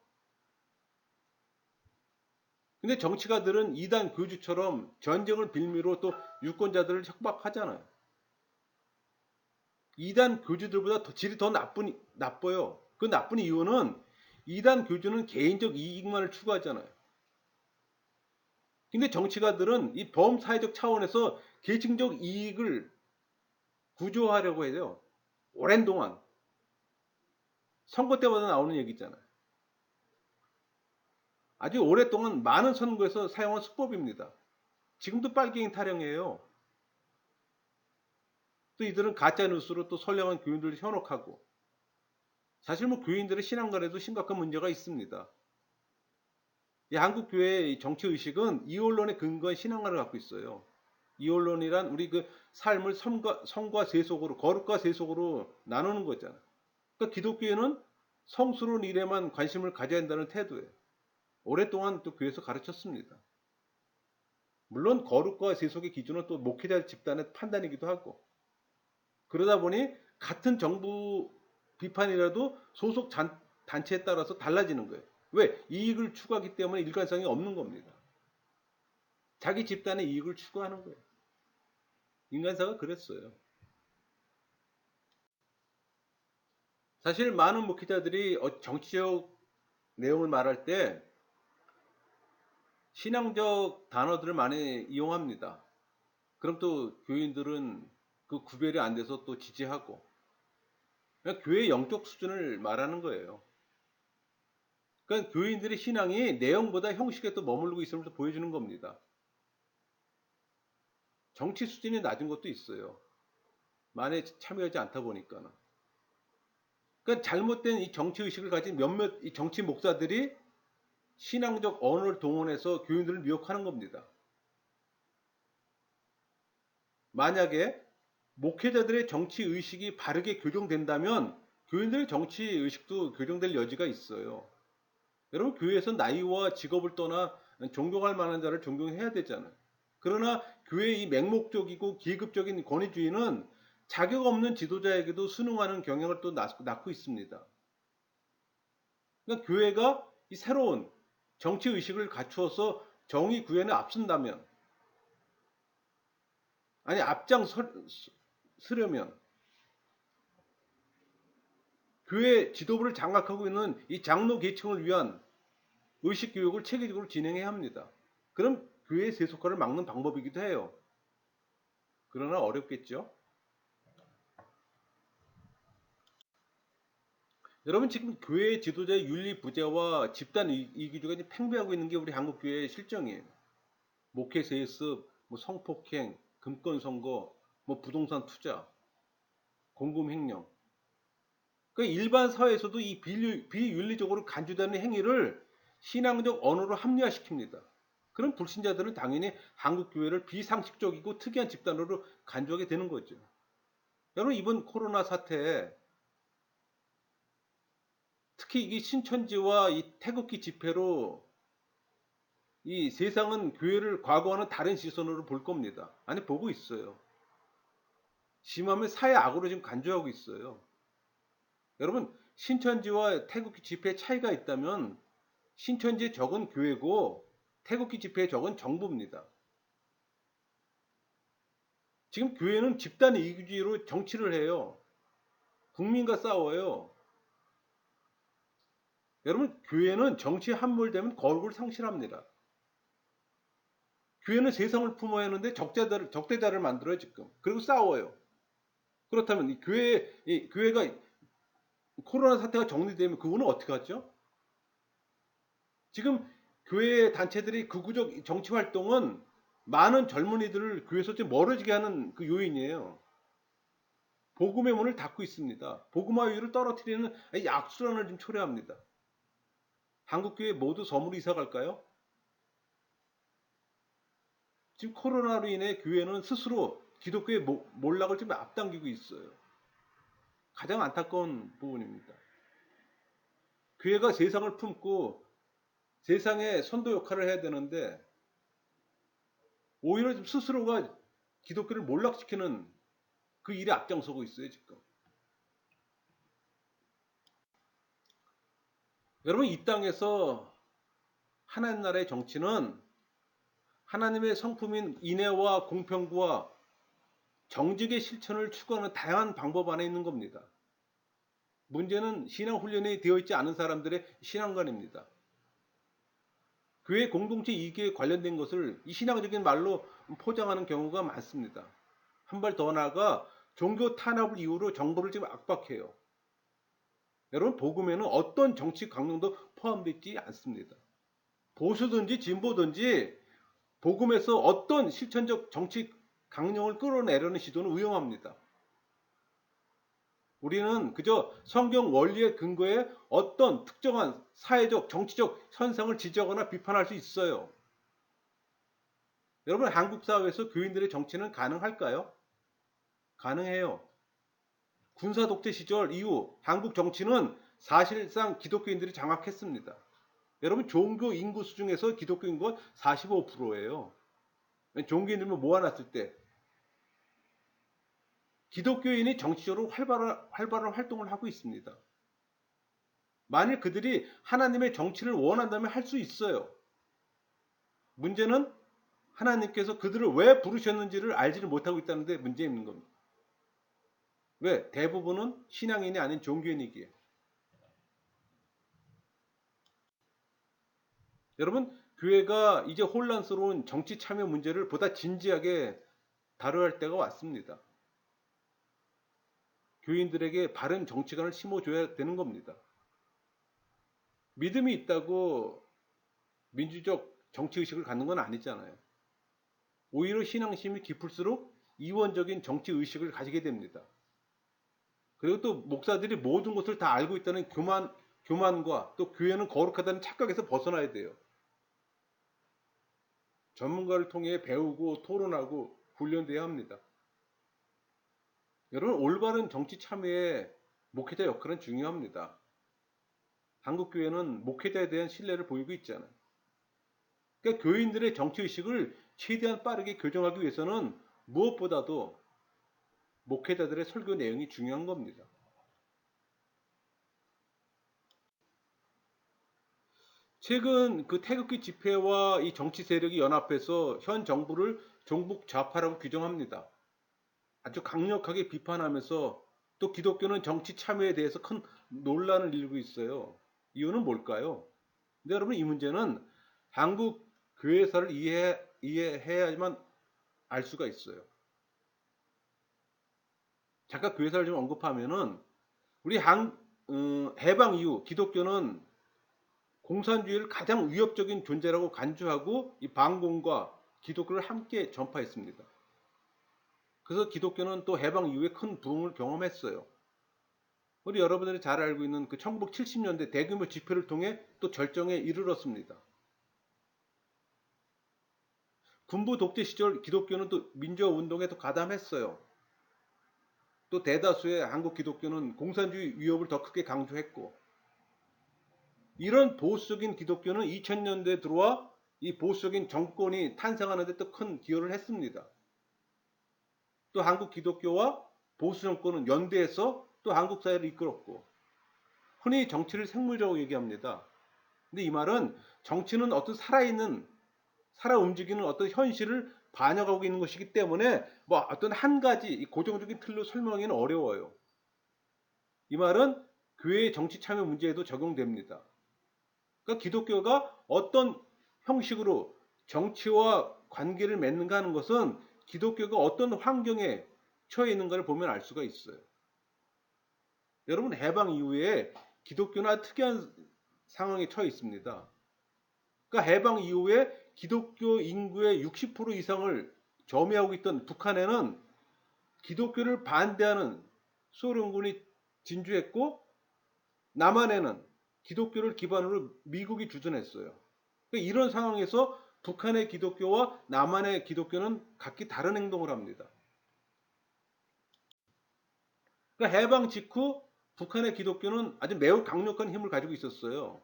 근데 정치가들은 이단 교주처럼 전쟁을 빌미로 또 유권자들을 협박하잖아요. 이단 교주들보다 질이 더 나빠요. 그 나쁜 이유는 이단 교주는 개인적 이익만을 추구하잖아요. 근데 정치가들은 이 범사회적 차원에서 계층적 이익을 구조하려고 해요. 오랜 동안. 선거 때마다 나오는 얘기잖아요. 아주 오랫동안 많은 선거에서 사용한 수법입니다. 지금도 빨갱이 타령이에요. 또 이들은 가짜뉴스로 또 선량한 교인들을 현혹하고, 사실 뭐 교인들의 신앙관에도 심각한 문제가 있습니다. 이 한국 교회의 정치 의식은 이원론에 근거한 신앙관을 갖고 있어요. 이원론이란 우리 그 삶을 성과 세속으로, 거룩과 세속으로 나누는 거잖아요. 그러니까 기독교회는 성스러운 일에만 관심을 가져야 한다는 태도예요. 오랫동안 또 교회에서 가르쳤습니다. 물론 거룩과 세속의 기준은 또 목회자 집단의 판단이기도 하고, 그러다 보니 같은 정부 비판이라도 소속 단체에 따라서 달라지는 거예요. 왜? 이익을 추구하기 때문에 일관성이 없는 겁니다. 자기 집단의 이익을 추구하는 거예요. 인간사가 그랬어요. 사실 많은 목회자들이 정치적 내용을 말할 때 신앙적 단어들을 많이 이용합니다. 그럼 또 교인들은 그 구별이 안 돼서 또 지지하고, 그냥 교회의 영적 수준을 말하는 거예요. 그러니까 교인들의 신앙이 내용보다 형식에 또 머무르고 있음을 보여주는 겁니다. 정치 수준이 낮은 것도 있어요. 만에 참여하지 않다 보니까는. 그러니까 잘못된 이 정치 의식을 가진 몇몇 이 정치 목사들이 신앙적 언어를 동원해서 교인들을 미혹하는 겁니다. 만약에 목회자들의 정치 의식이 바르게 교정된다면 교인들의 정치 의식도 교정될 여지가 있어요. 여러분, 교회에서 나이와 직업을 떠나 존경할 만한 자를 존경해야 되잖아요. 그러나 교회의 이 맹목적이고 기급적인 권위주의는 자격 없는 지도자에게도 순응하는 경향을 또 낳고 있습니다. 그러니까 교회가 이 새로운 정치 의식을 갖추어서 정의 구현에 앞선다면, 아니 앞장서려면 교회 지도부를 장악하고 있는 이 장로 계층을 위한 의식 교육을 체계적으로 진행해야 합니다. 그럼 교회의 세속화를 막는 방법이기도 해요. 그러나 어렵겠죠. 여러분, 지금 교회 지도자의 윤리 부재와 집단 이기주의가 팽배하고 있는 게 우리 한국 교회의 실정이에요. 목회 세습, 뭐 성폭행, 금권 선거, 뭐 부동산 투자, 공금 횡령. 그러니까 일반 사회에서도 이 비윤리적으로 간주되는 행위를 신앙적 언어로 합리화시킵니다. 그럼 불신자들은 당연히 한국 교회를 비상식적이고 특이한 집단으로 간주하게 되는 거죠. 여러분, 이번 코로나 사태에 특히 이 신천지와 이 태극기 집회로 이 세상은 교회를 과거와는 다른 시선으로 볼 겁니다. 아니, 보고 있어요. 심하면 사회 악으로 지금 간주하고 있어요. 여러분, 신천지와 태극기 집회에 차이가 있다면 신천지의 적은 교회고 태극기 집회의 적은 정부입니다. 지금 교회는 집단 이기주의로 정치를 해요. 국민과 싸워요. 여러분, 교회는 정치에 함몰되면 거룩을 상실합니다. 교회는 세상을 품어야 하는데 적대자를 만들어요, 지금. 그리고 싸워요. 그렇다면 교회가 코로나 사태가 정리되면 그거는 어떻게 하죠? 지금 교회 단체들이 극우적 정치 활동은 많은 젊은이들을 교회에서 좀 멀어지게 하는 그 요인이에요. 복음의 문을 닫고 있습니다. 복음화율을 떨어뜨리는 악순환을 좀 초래합니다. 한국교회 모두 섬으로 이사 갈까요? 지금 코로나로 인해 교회는 스스로 기독교의 몰락을 좀 앞당기고 있어요. 가장 안타까운 부분입니다. 교회가 세상을 품고 세상의 선도 역할을 해야 되는데 오히려 스스로가 기독교를 몰락시키는 그 일에 앞장서고 있어요, 지금. 여러분, 이 땅에서 하나님 나라의 정치는 하나님의 성품인 인애와 공평과 정직의 실천을 추구하는 다양한 방법 안에 있는 겁니다. 문제는 신앙 훈련이 되어 있지 않은 사람들의 신앙관입니다. 교회 공동체 이익에 관련된 것을 이 신앙적인 말로 포장하는 경우가 많습니다. 한 발 더 나아가 종교 탄압을 이유로 정보를 지금 압박해요. 여러분, 복음에는 어떤 정치 강령도 포함되어 있지 않습니다. 보수든지 진보든지 복음에서 어떤 실천적 정치 강령을 끌어내려는 시도는 위험합니다. 우리는 그저 성경 원리의 근거에 어떤 특정한 사회적, 정치적 현상을 지적하거나 비판할 수 있어요. 여러분, 한국 사회에서 교인들의 정치는 가능할까요? 가능해요. 군사 독재 시절 이후 한국 정치는 사실상 기독교인들이 장악했습니다. 여러분, 종교 인구 수중에서 기독교 인구가 45%예요. 종교인들만 모아놨을 때 기독교인이 정치적으로 활발한 활동을 하고 있습니다. 만일 그들이 하나님의 정치를 원한다면 할 수 있어요. 문제는 하나님께서 그들을 왜 부르셨는지를 알지를 못하고 있다는 데 문제 있는 겁니다. 왜? 대부분은 신앙인이 아닌 종교인이기에. 여러분, 교회가 이제 혼란스러운 정치 참여 문제를 보다 진지하게 다뤄야 할 때가 왔습니다. 교인들에게 바른 정치관을 심어줘야 되는 겁니다. 믿음이 있다고 민주적 정치의식을 갖는 건 아니잖아요. 오히려 신앙심이 깊을수록 이원적인 정치의식을 가지게 됩니다. 그리고 또 목사들이 모든 것을 다 알고 있다는 교만과 또 교회는 거룩하다는 착각에서 벗어나야 돼요. 전문가를 통해 배우고 토론하고 훈련돼야 합니다. 여러분, 올바른 정치 참여에 목회자 역할은 중요합니다. 한국교회는 목회자에 대한 신뢰를 보이고 있잖아요. 그러니까 교인들의 정치의식을 최대한 빠르게 교정하기 위해서는 무엇보다도 목회자들의 설교 내용이 중요한 겁니다. 최근 그 태극기 집회와 이 정치 세력이 연합해서 현 정부를 종북 좌파라고 규정합니다. 아주 강력하게 비판하면서 또 기독교는 정치 참여에 대해서 큰 논란을 일고 있어요. 이유는 뭘까요? 근데 여러분, 이 문제는 한국 교회사를 이해해야만 알 수가 있어요. 잠깐 교회사를 좀 언급하면은 우리 해방 이후 기독교는 공산주의를 가장 위협적인 존재라고 간주하고 이 반공과 기독교를 함께 전파했습니다. 그래서 기독교는 또 해방 이후에 큰 부흥을 경험했어요. 우리 여러분들이 잘 알고 있는 그 1970년대 대규모 집회를 통해 또 절정에 이르렀습니다. 군부 독재 시절 기독교는 또 민주화운동에 또 가담했어요. 또 대다수의 한국 기독교는 공산주의 위협을 더 크게 강조했고, 이런 보수적인 기독교는 2000년대에 들어와 이 보수적인 정권이 탄생하는 데 또 큰 기여를 했습니다. 또 한국 기독교와 보수 정권은 연대해서 또 한국 사회를 이끌었고, 흔히 정치를 생물이라고 얘기합니다. 근데 이 말은 정치는 어떤 살아 움직이는 어떤 현실을 반영하고 있는 것이기 때문에 뭐 어떤 한 가지 고정적인 틀로 설명하기는 어려워요. 이 말은 교회의 정치 참여 문제에도 적용됩니다. 그러니까 기독교가 어떤 형식으로 정치와 관계를 맺는가 하는 것은 기독교가 어떤 환경에 처해 있는가를 보면 알 수가 있어요. 여러분, 해방 이후에 기독교나 특이한 상황에 처해 있습니다. 그러니까 해방 이후에 기독교 인구의 60% 이상을 점유하고 있던 북한에는 기독교를 반대하는 소련군이 진주했고, 남한에는 기독교를 기반으로 미국이 주둔했어요. 그러니까 이런 상황에서 북한의 기독교와 남한의 기독교는 각기 다른 행동을 합니다. 그러니까 해방 직후 북한의 기독교는 아주 매우 강력한 힘을 가지고 있었어요.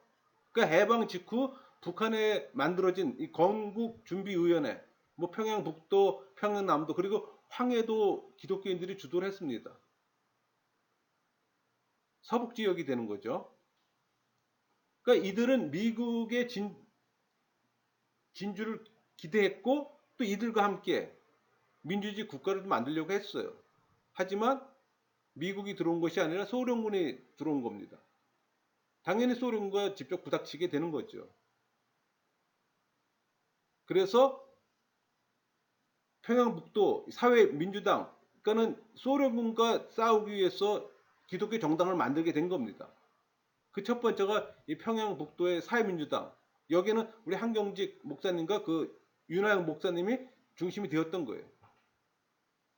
그러니까 해방 직후 북한에 만들어진 이 건국준비위원회, 뭐 평양북도, 평양남도, 그리고 황해도 기독교인들이 주도를 했습니다. 서북 지역이 되는 거죠. 그러니까 이들은 미국의 진주를 기대했고, 또 이들과 함께 민주주의 국가를 만들려고 했어요. 하지만 미국이 들어온 것이 아니라 소련군이 들어온 겁니다. 당연히 소련과 직접 부닥치게 되는 거죠. 그래서 평양북도 사회민주당, 그러니까는 소련군과 싸우기 위해서 기독교 정당을 만들게 된 겁니다. 그 첫 번째가 이 평양북도의 사회민주당. 여기는 우리 한경직 목사님과 그 윤하영 목사님이 중심이 되었던 거예요.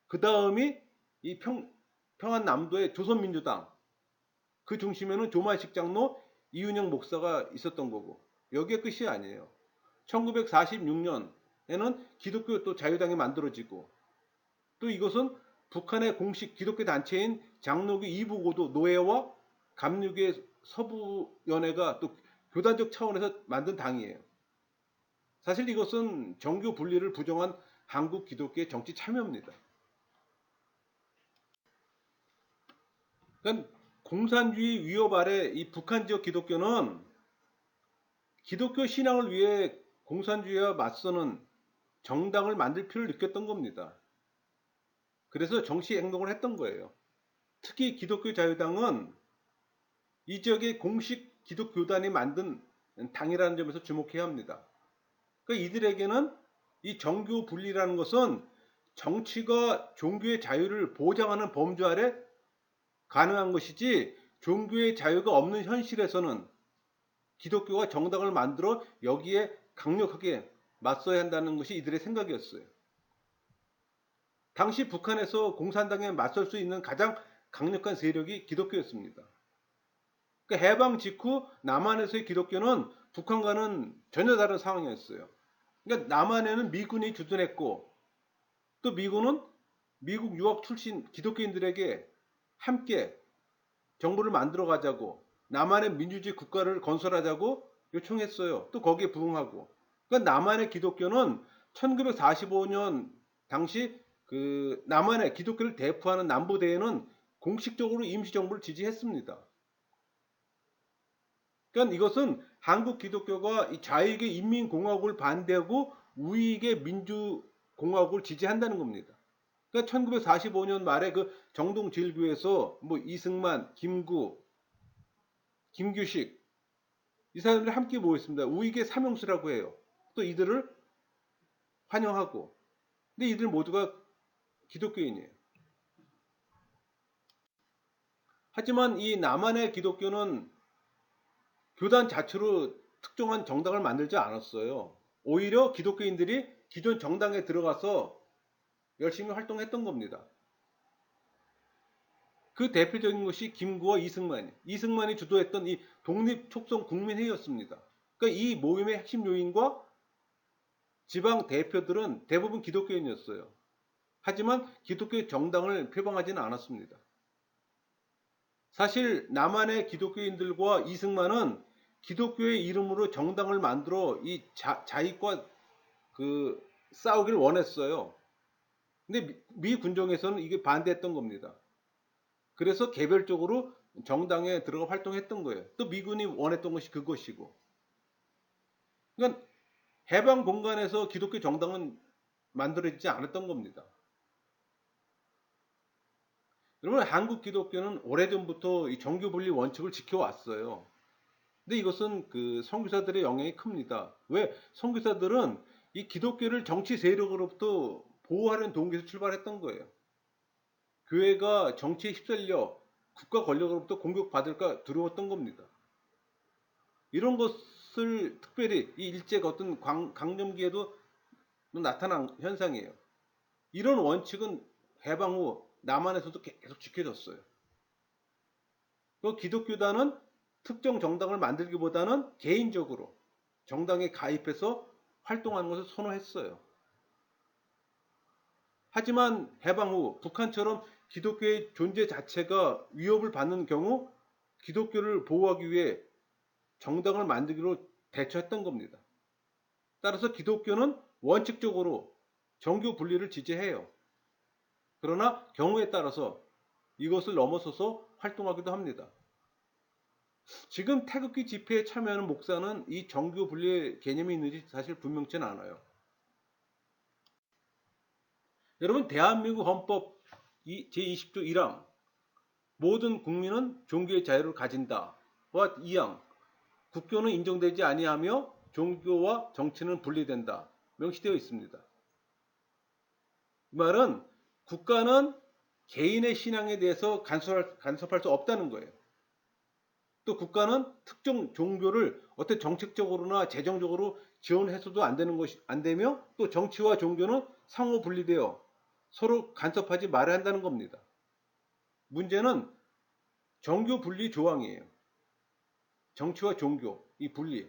그 다음이 이 평안남도의 조선민주당. 그 중심에는 조만식 장로, 이윤영 목사가 있었던 거고, 여기에 끝이 아니에요. 1946년에는 기독교 또 자유당이 만들어지고, 또 이것은 북한의 공식 기독교 단체인 장로교 이부고도 노예와 감리교의 서부연회가 또 교단적 차원에서 만든 당이에요. 사실 이것은 정교 분리를 부정한 한국 기독교의 정치 참여입니다. 그러니까 공산주의 위협 아래 이 북한 지역 기독교는 기독교 신앙을 위해 공산주의와 맞서는 정당을 만들 필요를 느꼈던 겁니다. 그래서 정치 행동을 했던 거예요. 특히 기독교 자유당은 이 지역의 공식 기독교단이 만든 당이라는 점에서 주목해야 합니다. 그러니까 이들에게는 이 정교 분리라는 것은 정치가 종교의 자유를 보장하는 범주 아래 가능한 것이지, 종교의 자유가 없는 현실에서는 기독교가 정당을 만들어 여기에 강력하게 맞서야 한다는 것이 이들의 생각이었어요. 당시 북한에서 공산당에 맞설 수 있는 가장 강력한 세력이 기독교였습니다. 그러니까 해방 직후 남한에서의 기독교는 북한과는 전혀 다른 상황이었어요. 그러니까 남한에는 미군이 주둔했고, 또 미군은 미국 유학 출신 기독교인들에게 함께 정부를 만들어 가자고, 남한의 민주주의 국가를 건설하자고 요청했어요. 또 거기에 부응하고. 그러니까 남한의 기독교는 1945년 당시 그 남한의 기독교를 대표하는 남부대에는 공식적으로 임시정부를 지지했습니다. 그러니까 이것은 한국 기독교가 자유의 인민공화국을 반대하고 우익의 민주공화국을 지지한다는 겁니다. 그러니까 1945년 말에 그 정동제일교에서 뭐 이승만, 김규식 이 사람들이 함께 모였습니다. 우익의 삼형수라고 해요. 또 이들을 환영하고. 근데 이들 모두가 기독교인이에요. 하지만 이 남한의 기독교는 교단 자체로 특정한 정당을 만들지 않았어요. 오히려 기독교인들이 기존 정당에 들어가서 열심히 활동했던 겁니다. 그 대표적인 것이 김구와 이승만이 주도했던 이 독립촉성 국민회의였습니다. 그러니까 이 모임의 핵심 요인과 지방 대표들은 대부분 기독교인이었어요. 하지만 기독교 정당을 표방하지는 않았습니다. 사실 남한의 기독교인들과 이승만은 기독교의 이름으로 정당을 만들어 이 자익과 그 싸우길 원했어요. 근데 미 군정에서는 이게 반대했던 겁니다. 그래서 개별적으로 정당에 들어가 활동했던 거예요. 또 미군이 원했던 것이 그것이고. 그러니까 해방 공간에서 기독교 정당은 만들어지지 않았던 겁니다. 여러분, 한국 기독교는 오래전부터 이 정교 분리 원칙을 지켜왔어요. 근데 이것은 그 선교사들의 영향이 큽니다. 왜? 선교사들은 이 기독교를 정치 세력으로부터 보호하는 동기에서 출발했던 거예요. 교회가 정치에 휩쓸려 국가 권력으로부터 공격받을까 두려웠던 겁니다. 이런 것 것을 특별히 이 일제가 어떤 강점기에도 나타난 현상이에요. 이런 원칙은 해방 후 남한에서도 계속 지켜졌어요. 그 기독교단은 특정 정당을 만들기보다는 개인적으로 정당에 가입해서 활동하는 것을 선호했어요. 하지만 해방 후 북한처럼 기독교의 존재 자체가 위협을 받는 경우 기독교를 보호하기 위해 정당을 만들기로 대처했던 겁니다. 따라서 기독교는 원칙적으로 정교 분리를 지지해요. 그러나 경우에 따라서 이것을 넘어서서 활동하기도 합니다. 지금 태극기 집회에 참여하는 목사는 이 정교 분리의 개념이 있는지 사실 분명치는 않아요. 여러분, 대한민국 헌법 제20조 1항 모든 국민은 종교의 자유를 가진다와 2항 국교는 인정되지 아니하며 종교와 정치는 분리된다 명시되어 있습니다. 이 말은 국가는 개인의 신앙에 대해서 간섭할 수 없다는 거예요. 또 국가는 특정 종교를 어떤 정책적으로나 재정적으로 지원해서도 안 되며 또 정치와 종교는 상호 분리되어 서로 간섭하지 말아야 한다는 겁니다. 문제는 정교 분리 조항이에요. 정치와 종교, 이 분리.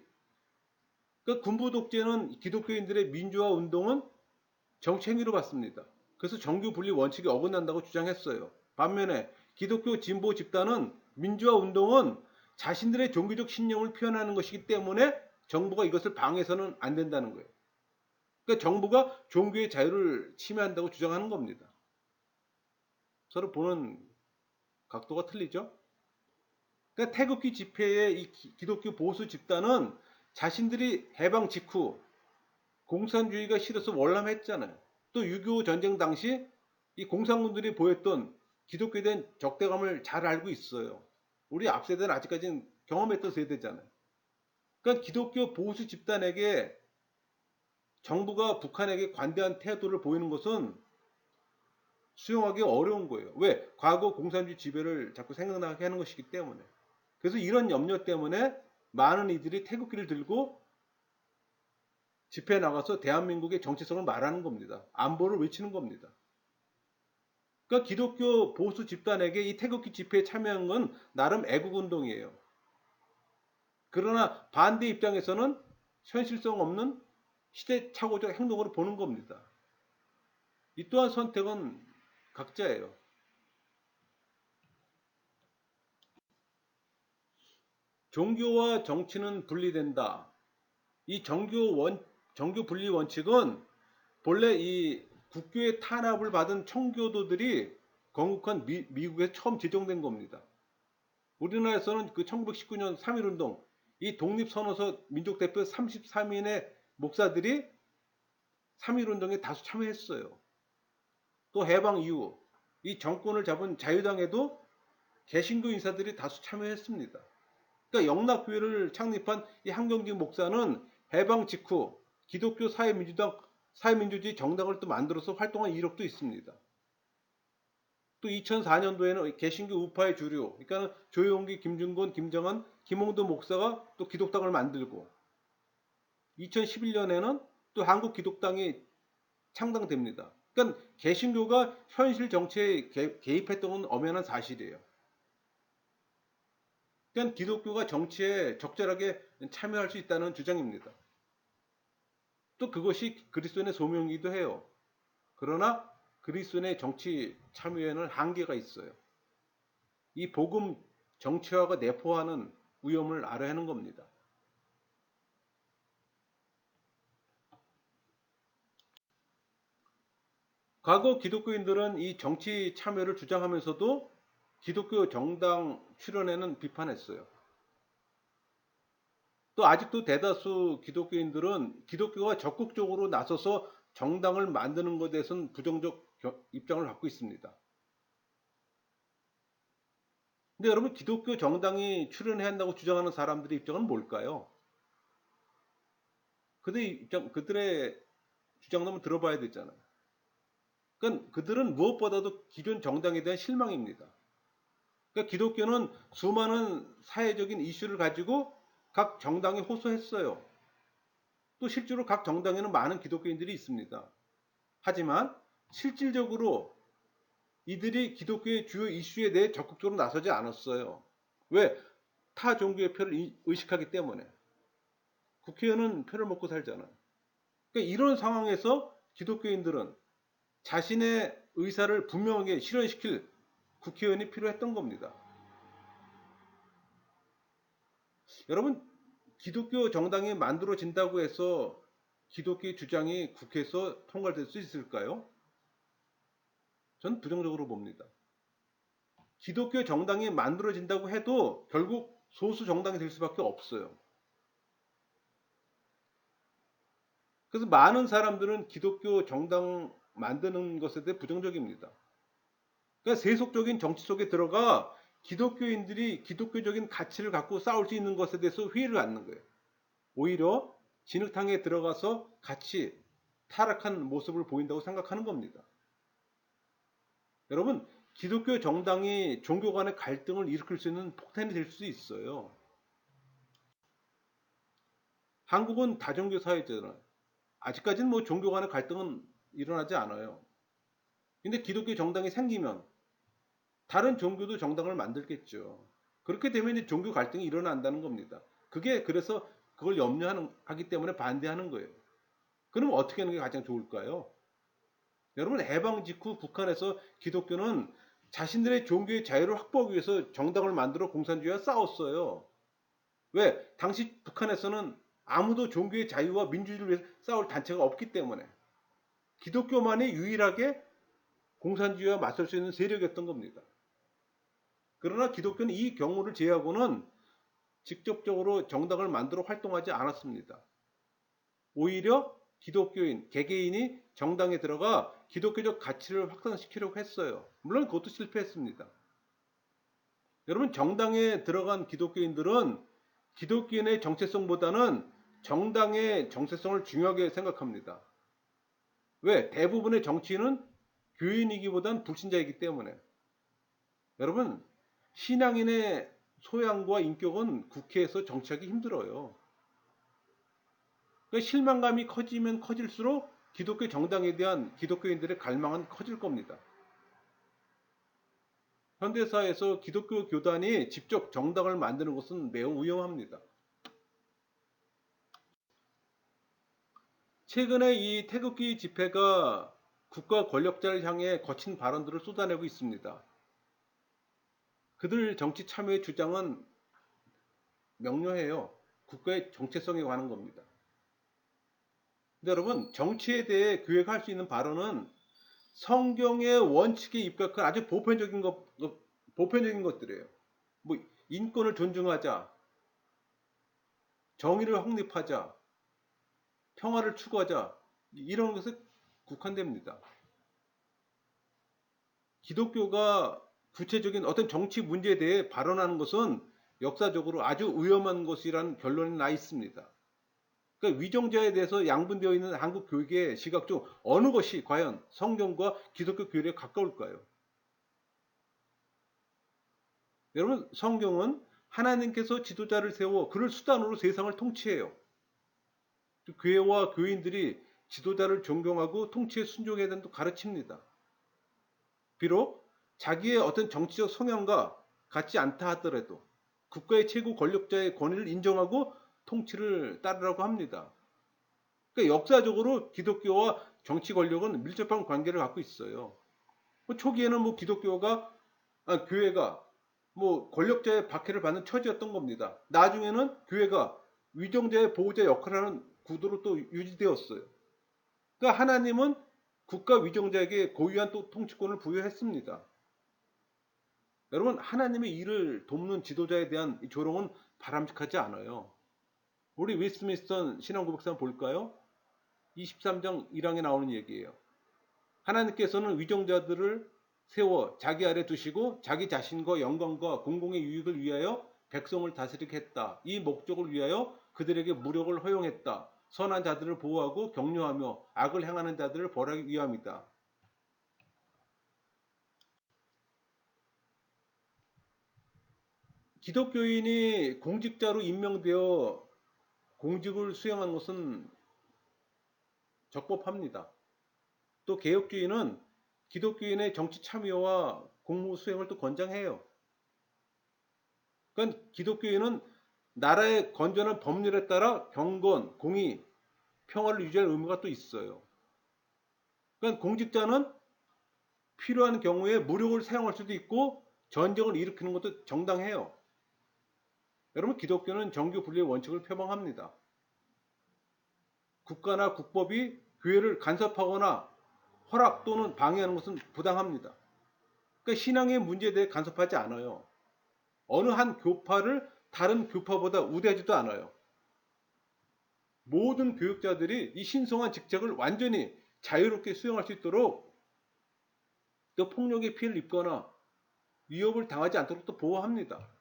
그러니까 군부 독재는 기독교인들의 민주화 운동은 정치 행위로 봤습니다. 그래서 정교 분리 원칙이 어긋난다고 주장했어요. 반면에 기독교 진보 집단은 민주화 운동은 자신들의 종교적 신념을 표현하는 것이기 때문에 정부가 이것을 방해해서는 안 된다는 거예요. 그러니까 정부가 종교의 자유를 침해한다고 주장하는 겁니다. 서로 보는 각도가 틀리죠? 그러니까 태극기 집회의 이 기독교 보수 집단은 자신들이 해방 직후 공산주의가 싫어서 월남했잖아요. 또 6.25 전쟁 당시 이 공산군들이 보였던 기독교에 대한 적대감을 잘 알고 있어요. 우리 앞 세대는 아직까지는 경험했던 세대잖아요. 그러니까 기독교 보수 집단에게 정부가 북한에게 관대한 태도를 보이는 것은 수용하기 어려운 거예요. 왜? 과거 공산주의 지배를 자꾸 생각나게 하는 것이기 때문에. 그래서 이런 염려 때문에 많은 이들이 태극기를 들고 집회에 나가서 대한민국의 정체성을 말하는 겁니다. 안보를 외치는 겁니다. 그러니까 기독교 보수 집단에게 이 태극기 집회에 참여한 건 나름 애국운동이에요. 그러나 반대 입장에서는 현실성 없는 시대착오적 행동으로 보는 겁니다. 이 또한 선택은 각자예요. 종교와 정치는 분리된다. 이 정교 분리 원칙은 본래 이 국교의 탄압을 받은 청교도들이 건국한 미국에 처음 제정된 겁니다. 우리나라에서는 그 1919년 3.1운동, 이 독립선언서 민족대표 33인의 목사들이 3.1운동에 다수 참여했어요. 또 해방 이후 이 정권을 잡은 자유당에도 개신교 인사들이 다수 참여했습니다. 그러니까 영락교회를 창립한 이 한경직 목사는 해방 직후 기독교 사회민주주의 정당을 또 만들어서 활동한 이력도 있습니다. 또 2004년도에는 개신교 우파의 주류, 그러니까 조용기, 김준곤, 김정은, 김홍도 목사가 또 기독당을 만들고 2011년에는 또 한국기독당이 창당됩니다. 그러니까 개신교가 현실 정치에 개입했던 건 엄연한 사실이에요. 그러니까 기독교가 정치에 적절하게 참여할 수 있다는 주장입니다. 또 그것이 그리스도인의 소명이기도 해요. 그러나 그리스도인의 정치 참여에는 한계가 있어요. 이 복음 정치화가 내포하는 위험을 알아야 하는 겁니다. 과거 기독교인들은 이 정치 참여를 주장하면서도 기독교 정당 출연에는 비판했어요. 또 아직도 대다수 기독교인들은 기독교가 적극적으로 나서서 정당을 만드는 것에 대해서는 부정적 입장을 갖고 있습니다. 근데 여러분, 기독교 정당이 출연해야 한다고 주장하는 사람들의 입장은 뭘까요? 그들의 주장도 한번 들어봐야 되잖아요. 그러니까 그들은 무엇보다도 기존 정당에 대한 실망입니다. 그러니까 기독교는 수많은 사회적인 이슈를 가지고 각 정당이 호소했어요. 또 실제로 각 정당에는 많은 기독교인들이 있습니다. 하지만 실질적으로 이들이 기독교의 주요 이슈에 대해 적극적으로 나서지 않았어요. 왜? 타 종교의 표를 의식하기 때문에. 국회의원은 표를 먹고 살잖아요. 그러니까 이런 상황에서 기독교인들은 자신의 의사를 분명하게 실현시킬 국회의원이 필요했던 겁니다. 여러분, 기독교 정당이 만들어진다고 해서 기독교의 주장이 국회에서 통과될 수 있을까요? 전 부정적으로 봅니다. 기독교 정당이 만들어진다고 해도 결국 소수 정당이 될 수밖에 없어요. 그래서 많은 사람들은 기독교 정당 만드는 것에 대해 부정적입니다. 그러니까 세속적인 정치 속에 들어가 기독교인들이 기독교적인 가치를 갖고 싸울 수 있는 것에 대해서 회의를 갖는 거예요. 오히려 진흙탕에 들어가서 같이 타락한 모습을 보인다고 생각하는 겁니다. 여러분, 기독교 정당이 종교 간의 갈등을 일으킬 수 있는 폭탄이 될 수 있어요. 한국은 다종교 사회잖아요. 아직까지는 뭐 종교 간의 갈등은 일어나지 않아요. 근데 기독교 정당이 생기면 다른 종교도 정당을 만들겠죠. 그렇게 되면 이제 종교 갈등이 일어난다는 겁니다. 그게 그래서 그걸 염려하기 때문에 반대하는 거예요. 그럼 어떻게 하는 게 가장 좋을까요? 여러분, 해방 직후 북한에서 기독교는 자신들의 종교의 자유를 확보하기 위해서 정당을 만들어 공산주의와 싸웠어요. 왜? 당시 북한에서는 아무도 종교의 자유와 민주주의를 위해서 싸울 단체가 없기 때문에 기독교만이 유일하게 공산주의와 맞설 수 있는 세력이었던 겁니다. 그러나 기독교는 이 경우를 제외하고는 직접적으로 정당을 만들어 활동하지 않았습니다. 오히려 기독교인, 개개인이 정당에 들어가 기독교적 가치를 확산시키려고 했어요. 물론 그것도 실패했습니다. 여러분, 정당에 들어간 기독교인들은 기독교인의 정체성보다는 정당의 정체성을 중요하게 생각합니다. 왜? 대부분의 정치인은 교인이기보단 불신자이기 때문에. 여러분, 신앙인의 소양과 인격은 국회에서 정치하기 힘들어요. 그러니까 실망감이 커지면 커질수록 기독교 정당에 대한 기독교인들의 갈망은 커질 겁니다. 현대사회에서 기독교 교단이 직접 정당을 만드는 것은 매우 위험합니다. 최근에 이 태극기 집회가 국가 권력자를 향해 거친 발언들을 쏟아내고 있습니다. 그들 정치 참여의 주장은 명료해요. 국가의 정체성에 관한 겁니다. 근데 여러분, 정치에 대해 교회가 할 수 있는 발언은 성경의 원칙에 입각한 아주 보편적인 것들이에요. 뭐 인권을 존중하자, 정의를 확립하자, 평화를 추구하자, 이런 것에 국한됩니다. 기독교가 구체적인 어떤 정치 문제에 대해 발언하는 것은 역사적으로 아주 위험한 것이라는 결론이 나 있습니다. 그러니까 위정자에 대해서 양분되어 있는 한국 교육의 시각 중 어느 것이 과연 성경과 기독교 교리에 가까울까요? 여러분, 성경은 하나님께서 지도자를 세워 그를 수단으로 세상을 통치해요. 교회와 교인들이 지도자를 존경하고 통치에 순종해야 된다고 가르칩니다. 비록 자기의 어떤 정치적 성향과 같지 않다 하더라도 국가의 최고 권력자의 권위를 인정하고 통치를 따르라고 합니다. 그러니까 역사적으로 기독교와 정치 권력은 밀접한 관계를 갖고 있어요. 초기에는 교회가 권력자의 박해를 받는 처지였던 겁니다. 나중에는 교회가 위정자의 보호자 역할을 하는 구도로 또 유지되었어요. 그러니까 하나님은 국가 위정자에게 고유한 또 통치권을 부여했습니다. 여러분, 하나님의 일을 돕는 지도자에 대한 조롱은 바람직하지 않아요. 우리 웨스트민스터 신앙고백서 볼까요? 23장 1항에 나오는 얘기예요. 하나님께서는 위정자들을 세워 자기 아래 두시고 자기 자신과 영광과 공공의 유익을 위하여 백성을 다스리게 했다. 이 목적을 위하여 그들에게 무력을 허용했다. 선한 자들을 보호하고 격려하며 악을 행하는 자들을 벌하기 위함이다. 기독교인이 공직자로 임명되어 공직을 수행하는 것은 적법합니다. 또 개혁주의는 기독교인의 정치 참여와 공무 수행을 또 권장해요. 그러니까 기독교인은 나라의 건전한 법률에 따라 경건, 공의, 평화를 유지할 의무가 또 있어요. 그러니까 공직자는 필요한 경우에 무력을 사용할 수도 있고 전쟁을 일으키는 것도 정당해요. 여러분, 기독교는 정교 분리의 원칙을 표방합니다. 국가나 국법이 교회를 간섭하거나 허락 또는 방해하는 것은 부당합니다. 그러니까 신앙의 문제에 대해 간섭하지 않아요. 어느 한 교파를 다른 교파보다 우대하지도 않아요. 모든 교육자들이 이 신성한 직책을 완전히 자유롭게 수행할 수 있도록 또 폭력의 피해를 입거나 위협을 당하지 않도록 또 보호합니다.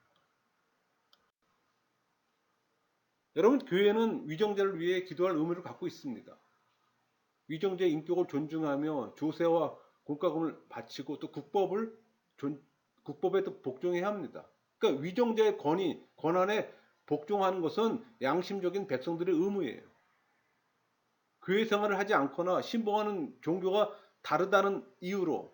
여러분, 교회는 위정자를 위해 기도할 의무를 갖고 있습니다. 위정자의 인격을 존중하며 조세와 공과금을 바치고 또 국법에 또 복종해야 합니다. 그러니까 위정자의 권한에 복종하는 것은 양심적인 백성들의 의무예요. 교회 생활을 하지 않거나 신봉하는 종교가 다르다는 이유로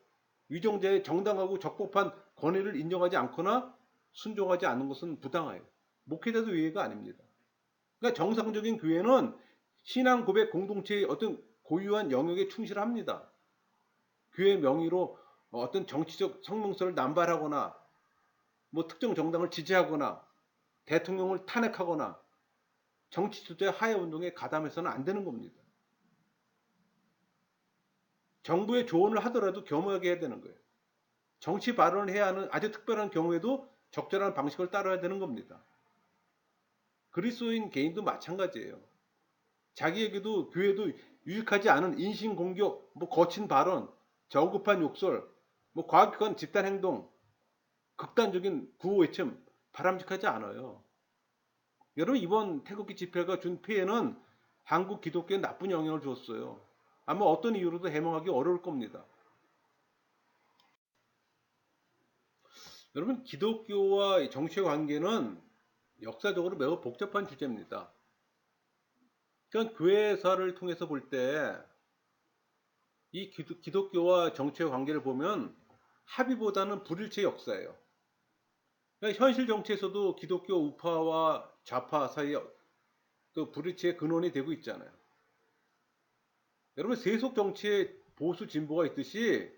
위정자의 정당하고 적법한 권위를 인정하지 않거나 순종하지 않는 것은 부당해요. 목회자도 예외가 아닙니다. 그러니까 정상적인 교회는 신앙 고백 공동체의 어떤 고유한 영역에 충실합니다. 교회 명의로 어떤 정치적 성명서를 남발하거나 뭐 특정 정당을 지지하거나 대통령을 탄핵하거나 정치 주체 하해 운동에 가담해서는 안 되는 겁니다. 정부의 조언을 하더라도 겸허하게 해야 되는 거예요. 정치 발언을 해야 하는 아주 특별한 경우에도 적절한 방식을 따라야 되는 겁니다. 그리스도인 개인도 마찬가지예요. 자기에게도 교회도 유익하지 않은 인신공격, 뭐 거친 발언, 저급한 욕설, 뭐 과격한 집단 행동, 극단적인 구호 외침 바람직하지 않아요. 여러분, 이번 태극기 집회가 준 피해는 한국 기독교에 나쁜 영향을 줬어요. 아마 어떤 이유로도 해명하기 어려울 겁니다. 여러분, 기독교와 정치의 관계는 역사적으로 매우 복잡한 주제입니다. 그러니까 교회사를 통해서 볼 때 이 기독교와 정치의 관계를 보면 합의보다는 불일치의 역사예요. 그러니까 현실 정치에서도 기독교 우파와 좌파 사이에 또 불일치의 근원이 되고 있잖아요. 여러분, 세속 정치에 보수 진보가 있듯이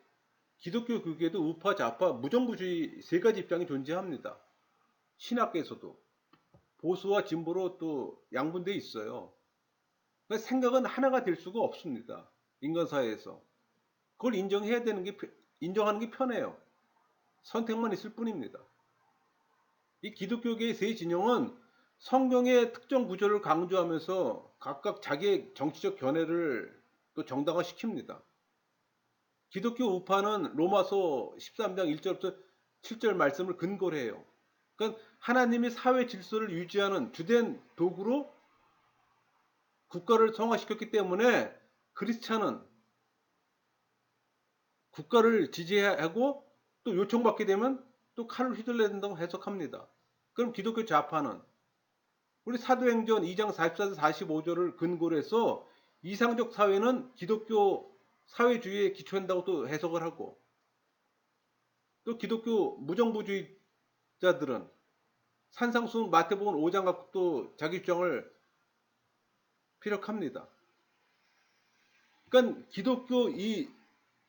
기독교 교계에도 우파 좌파 무정부주의 세 가지 입장이 존재합니다. 신학계에서도 보수와 진보로 또 양분돼 있어요. 그러니까 생각은 하나가 될 수가 없습니다. 인간 사회에서. 그걸 인정하는 게 편해요. 선택만 있을 뿐입니다. 이 기독교계의 세 진영은 성경의 특정 구조를 강조하면서 각각 자기의 정치적 견해를 또 정당화시킵니다. 기독교 우파는 로마서 13장 1절부터 7절 말씀을 근거로 해요. 그러니까 하나님이 사회 질서를 유지하는 주된 도구로 국가를 성화시켰기 때문에 크리스찬은 국가를 지지해야 하고 또 요청받게 되면 또 칼을 휘둘러야 된다고 해석합니다. 그럼 기독교 좌파는 우리 사도행전 2장 44절 45절을 근거로 해서 이상적 사회는 기독교 사회주의에 기초한다고 또 해석을 하고, 또 기독교 무정부주의자들은 산상수훈 마태복음 5장 갖고 또 자기 주장을 피력합니다. 그러니까 기독교 이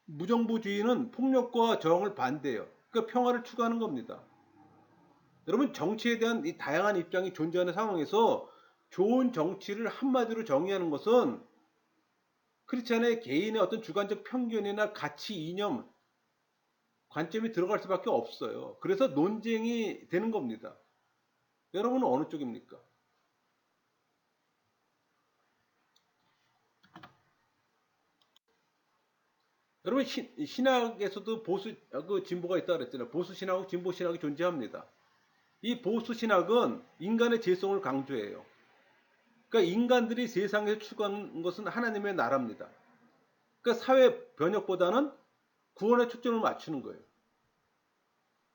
무정부주의는 폭력과 저항을 반대해요. 그러니까 평화를 추구하는 겁니다. 여러분, 정치에 대한 이 다양한 입장이 존재하는 상황에서 좋은 정치를 한마디로 정의하는 것은 크리스찬의 개인의 어떤 주관적 편견이나 가치 이념, 관점이 들어갈 수밖에 없어요. 그래서 논쟁이 되는 겁니다. 여러분은 어느 쪽입니까? 여러분, 신학에서도 보수, 진보가 있다고 그랬잖아요. 보수 신학하고 진보 신학이 존재합니다. 이 보수 신학은 인간의 죄성을 강조해요. 그러니까 인간들이 세상에서 추구하는 것은 하나님의 나라입니다. 그러니까 사회 변혁보다는 구원에 초점을 맞추는 거예요.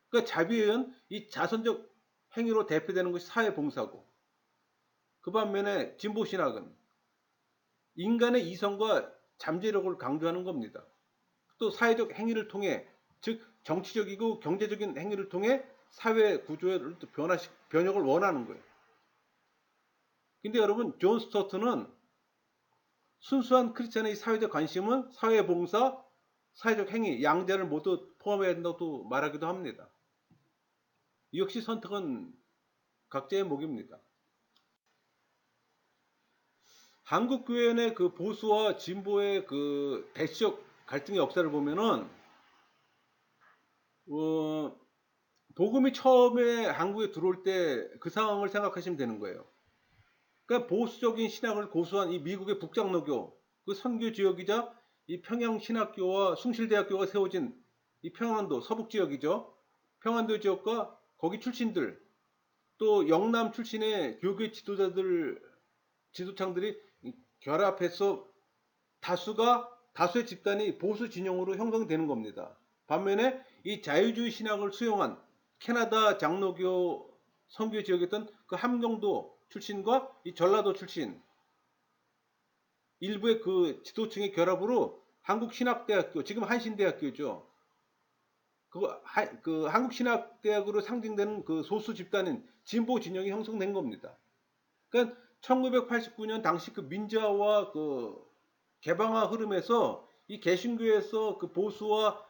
그러니까 자비에는 이 자선적 행위로 대표되는 것이 사회봉사고, 그 반면에 진보신학은 인간의 이성과 잠재력을 강조하는 겁니다. 또 사회적 행위를 통해, 즉 정치적이고 경제적인 행위를 통해 사회 구조를 또 변혁을 원하는 거예요. 근데 여러분, 존 스토트는 순수한 크리스천의 사회적 관심은 사회봉사, 사회적 행위, 양자를 모두 포함해야 된다고 말하기도 합니다. 이 역시 선택은 각자의 몫입니다. 한국교회 내 그 보수와 진보의 그 대치적 갈등의 역사를 보면은, 복음이 처음에 한국에 들어올 때 그 상황을 생각하시면 되는 거예요. 그러니까 보수적인 신학을 고수한 이 미국의 북장로교, 그 선교 지역이자 이 평양신학교와 숭실대학교가 세워진 이 평안도 서북 지역이죠. 평안도 지역과 거기 출신들, 또 영남 출신의 교계 지도창들이 결합해서 다수의 집단이 보수 진영으로 형성되는 겁니다. 반면에 이 자유주의 신학을 수용한 캐나다 장로교 선교 지역이었던 그 함경도 출신과 이 전라도 출신 일부의 그 지도층의 결합으로 한국신학대학교, 지금 한신대학교죠. 그 한국신학대학으로 상징되는 그 소수 집단인 진보 진영이 형성된 겁니다. 그러니까 1989년 당시 그 민주화와 그 개방화 흐름에서 이 개신교에서 그 보수와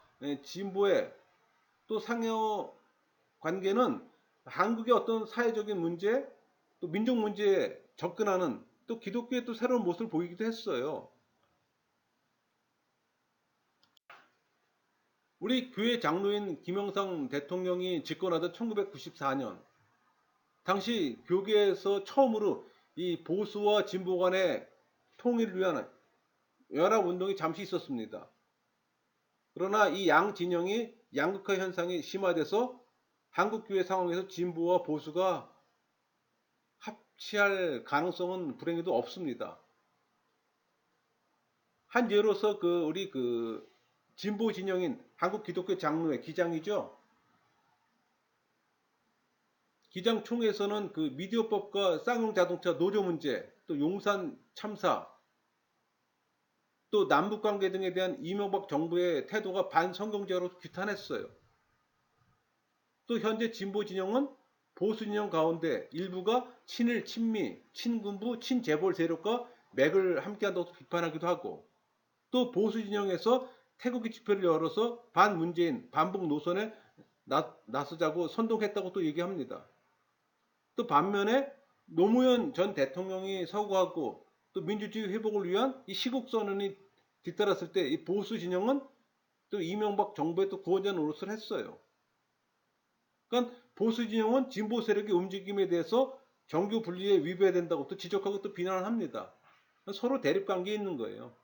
진보의 또 상여 관계는 한국의 어떤 사회적인 문제, 또 민족 문제에 접근하는, 또 기독교의 또 새로운 모습을 보이기도 했어요. 우리 교회 장로인 김영삼 대통령이 집권하던 1994년, 당시 교계에서 처음으로 이 보수와 진보 간의 통일을 위한 연합운동이 잠시 있었습니다. 그러나 이 양 진영이 양극화 현상이 심화돼서 한국교회 상황에서 진보와 보수가 합치할 가능성은 불행히도 없습니다. 한 예로서 우리 진보 진영인 한국 기독교 장로회 기장이죠. 기장 총회에서는 그 미디어법과 쌍용 자동차 노조 문제, 또 용산 참사, 또 남북 관계 등에 대한 이명박 정부의 태도가 반성경제로 규탄했어요. 또 현재 진보 진영은 보수 진영 가운데 일부가 친일, 친미, 친군부, 친재벌 세력과 맥을 함께한다고 비판하기도 하고, 또 보수 진영에서 태극기 집회를 열어서 반문재인, 반북 노선에 나서자고 선동했다고 또 얘기합니다. 또 반면에 노무현 전 대통령이 서거하고 또 민주주의 회복을 위한 이 시국선언이 뒤따랐을 때 이 보수 진영은 또 이명박 정부의 또 구원자 노릇을 했어요. 그러니까 보수 진영은 진보 세력의 움직임에 대해서 정규 분리에 위배된다고 또 지적하고 또 비난을 합니다. 서로 대립 관계에 있는 거예요.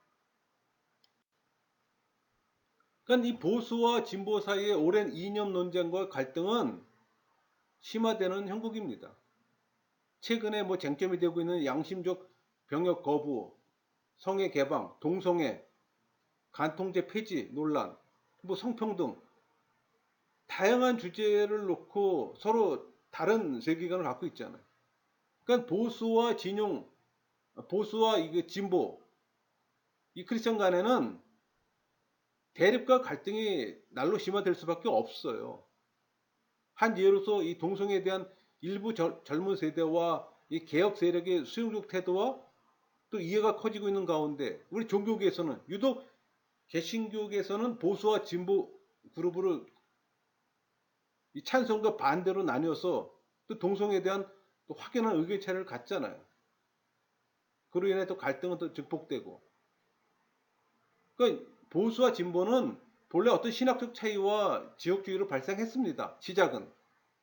그러니까 이 보수와 진보 사이의 오랜 이념 논쟁과 갈등은 심화되는 형국입니다. 최근에 뭐 쟁점이 되고 있는 양심적 병역 거부, 성애 개방, 동성애, 간통죄 폐지 논란, 뭐 성평등, 다양한 주제를 놓고 서로 다른 세계관을 갖고 있잖아요. 그러니까 보수와 진보, 이 크리스천 간에는 대립과 갈등이 날로 심화될 수밖에 없어요. 한 예로서 이 동성애에 대한 일부 젊은 세대와 이 개혁 세력의 수용적 태도와 또 이해가 커지고 있는 가운데, 우리 종교계에서는 유독 개신교계에서는 보수와 진보 그룹으로 이 찬성과 반대로 나뉘어서 또 동성애에 대한 또 확연한 의견 차이를 갖잖아요. 그로 인해 또 갈등은 또 증폭되고. 그러니까 보수와 진보는 본래 어떤 신학적 차이와 지역주의로 발생했습니다. 시작은.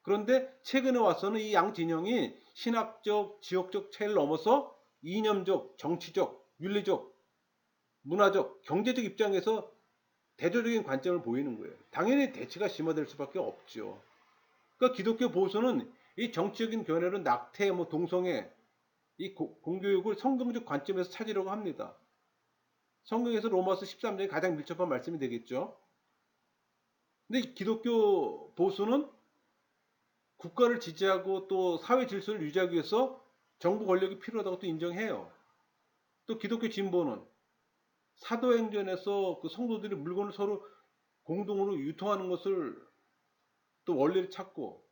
그런데 최근에 와서는 이 양 진영이 신학적, 지역적 차이를 넘어서 이념적, 정치적, 윤리적, 문화적, 경제적 입장에서 대조적인 관점을 보이는 거예요. 당연히 대치가 심화될 수밖에 없죠. 그러니까 기독교 보수는 이 정치적인 견해로 낙태, 동성애, 이 공교육을 성경적 관점에서 찾으려고 합니다. 성경에서 로마서 13장이 가장 밀접한 말씀이 되겠죠. 근데 기독교 보수는 국가를 지지하고 또 사회 질서를 유지하기 위해서 정부 권력이 필요하다고 또 인정해요. 또 기독교 진보는 사도행전에서 그 성도들이 물건을 서로 공동으로 유통하는 것을 또 원리를 찾고,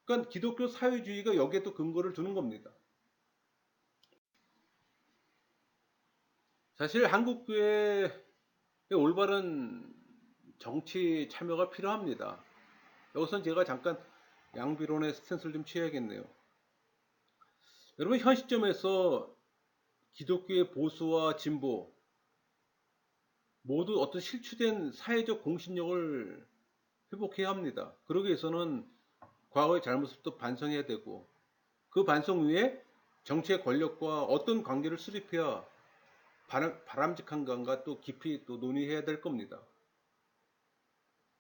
그러니까 기독교 사회주의가 여기에 또 근거를 두는 겁니다. 사실 한국교회의 올바른 정치 참여가 필요합니다. 여기서 제가 잠깐 양비론의 스탠스를 좀 취해야겠네요. 여러분, 현 시점에서 기독교의 보수와 진보 모두 어떤 실추된 사회적 공신력을 회복해야 합니다. 그러기 위해서는 과거의 잘못을 또 반성해야 되고, 그 반성 후에 정치의 권력과 어떤 관계를 수립해야 바람직한가 또 깊이 또 논의해야 될 겁니다.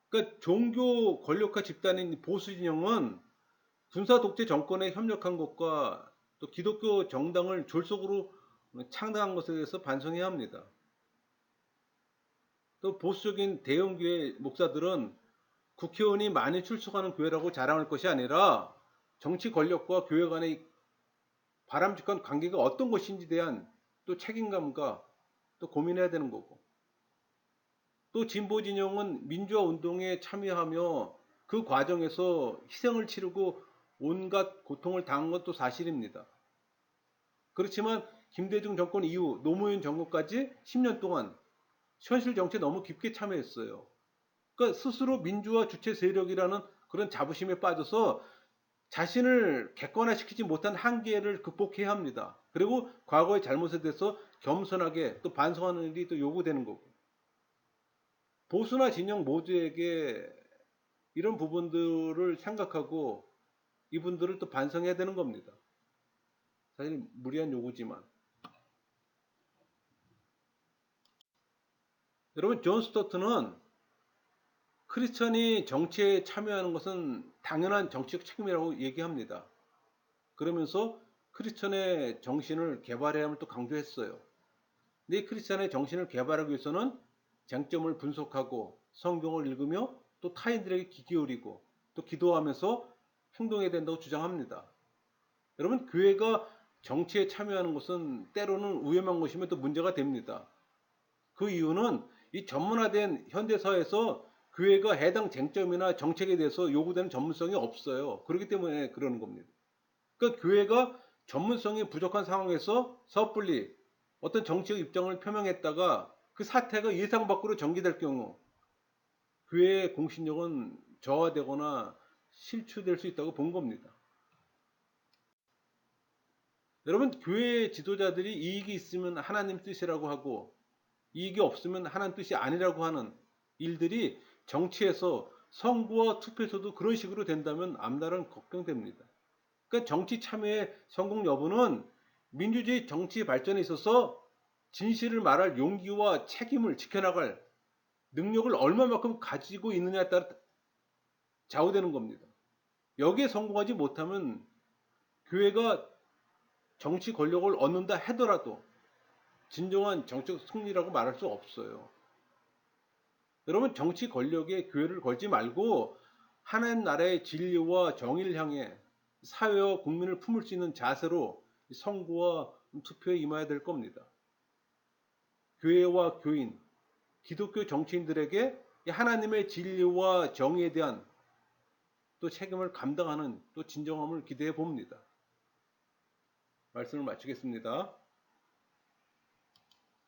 그러니까 종교 권력화 집단인 보수 진영은 군사 독재 정권에 협력한 것과 또 기독교 정당을 졸속으로 창당한 것에 대해서 반성해야 합니다. 또 보수적인 대형교회 목사들은 국회의원이 많이 출석하는 교회라고 자랑할 것이 아니라 정치 권력과 교회 간의 바람직한 관계가 어떤 것인지에 대한 또 책임감과 또 고민해야 되는 거고, 또 진보 진영은 민주화 운동에 참여하며 그 과정에서 희생을 치르고 온갖 고통을 당한 것도 사실입니다. 그렇지만 김대중 정권 이후 노무현 정권까지 10년 동안 현실 정치에 너무 깊게 참여했어요. 그러니까 스스로 민주화 주체 세력이라는 그런 자부심에 빠져서 자신을 객관화시키지 못한 한계를 극복해야 합니다. 그리고 과거의 잘못에 대해서 겸손하게 또 반성하는 일이 또 요구되는 거고, 보수나 진영 모두에게 이런 부분들을 생각하고 이분들을 또 반성해야 되는 겁니다. 사실 무리한 요구지만. 여러분, 존 스토트는 크리스천이 정치에 참여하는 것은 당연한 정치적 책임이라고 얘기합니다. 그러면서 크리스천의 정신을 개발해야 함을 또 강조했어요. 근데 이 크리스천의 정신을 개발하기 위해서는 쟁점을 분석하고 성경을 읽으며 또 타인들에게 귀 기울이고 또 기도하면서 행동해야 된다고 주장합니다. 여러분, 교회가 정치에 참여하는 것은 때로는 위험한 것이면 또 문제가 됩니다. 그 이유는 이 전문화된 현대사회에서 교회가 해당 쟁점이나 정책에 대해서 요구되는 전문성이 없어요. 그렇기 때문에 그러는 겁니다. 그러니까 교회가 전문성이 부족한 상황에서 섣불리 어떤 정치적 입장을 표명했다가 그 사태가 예상 밖으로 전개될 경우 교회의 공신력은 저하되거나 실추될 수 있다고 본 겁니다. 여러분, 교회 지도자들이 이익이 있으면 하나님 뜻이라고 하고 이익이 없으면 하나님 뜻이 아니라고 하는 일들이 정치에서 선거와 투표에서도 그런 식으로 된다면 앞날은 걱정됩니다. 그러니까 정치 참여의 성공 여부는 민주주의 정치 발전에 있어서 진실을 말할 용기와 책임을 지켜나갈 능력을 얼마만큼 가지고 있느냐에 따라 좌우되는 겁니다. 여기에 성공하지 못하면 교회가 정치 권력을 얻는다 하더라도 진정한 정책 승리라고 말할 수 없어요. 여러분, 정치 권력에 교회를 걸지 말고 하나님 나라의 진리와 정의를 향해 사회와 국민을 품을 수 있는 자세로 선거와 투표에 임해야 될 겁니다. 교회와 교인, 기독교 정치인들에게 하나님의 진리와 정의에 대한 또 책임을 감당하는 또 진정함을 기대해 봅니다. 말씀을 마치겠습니다.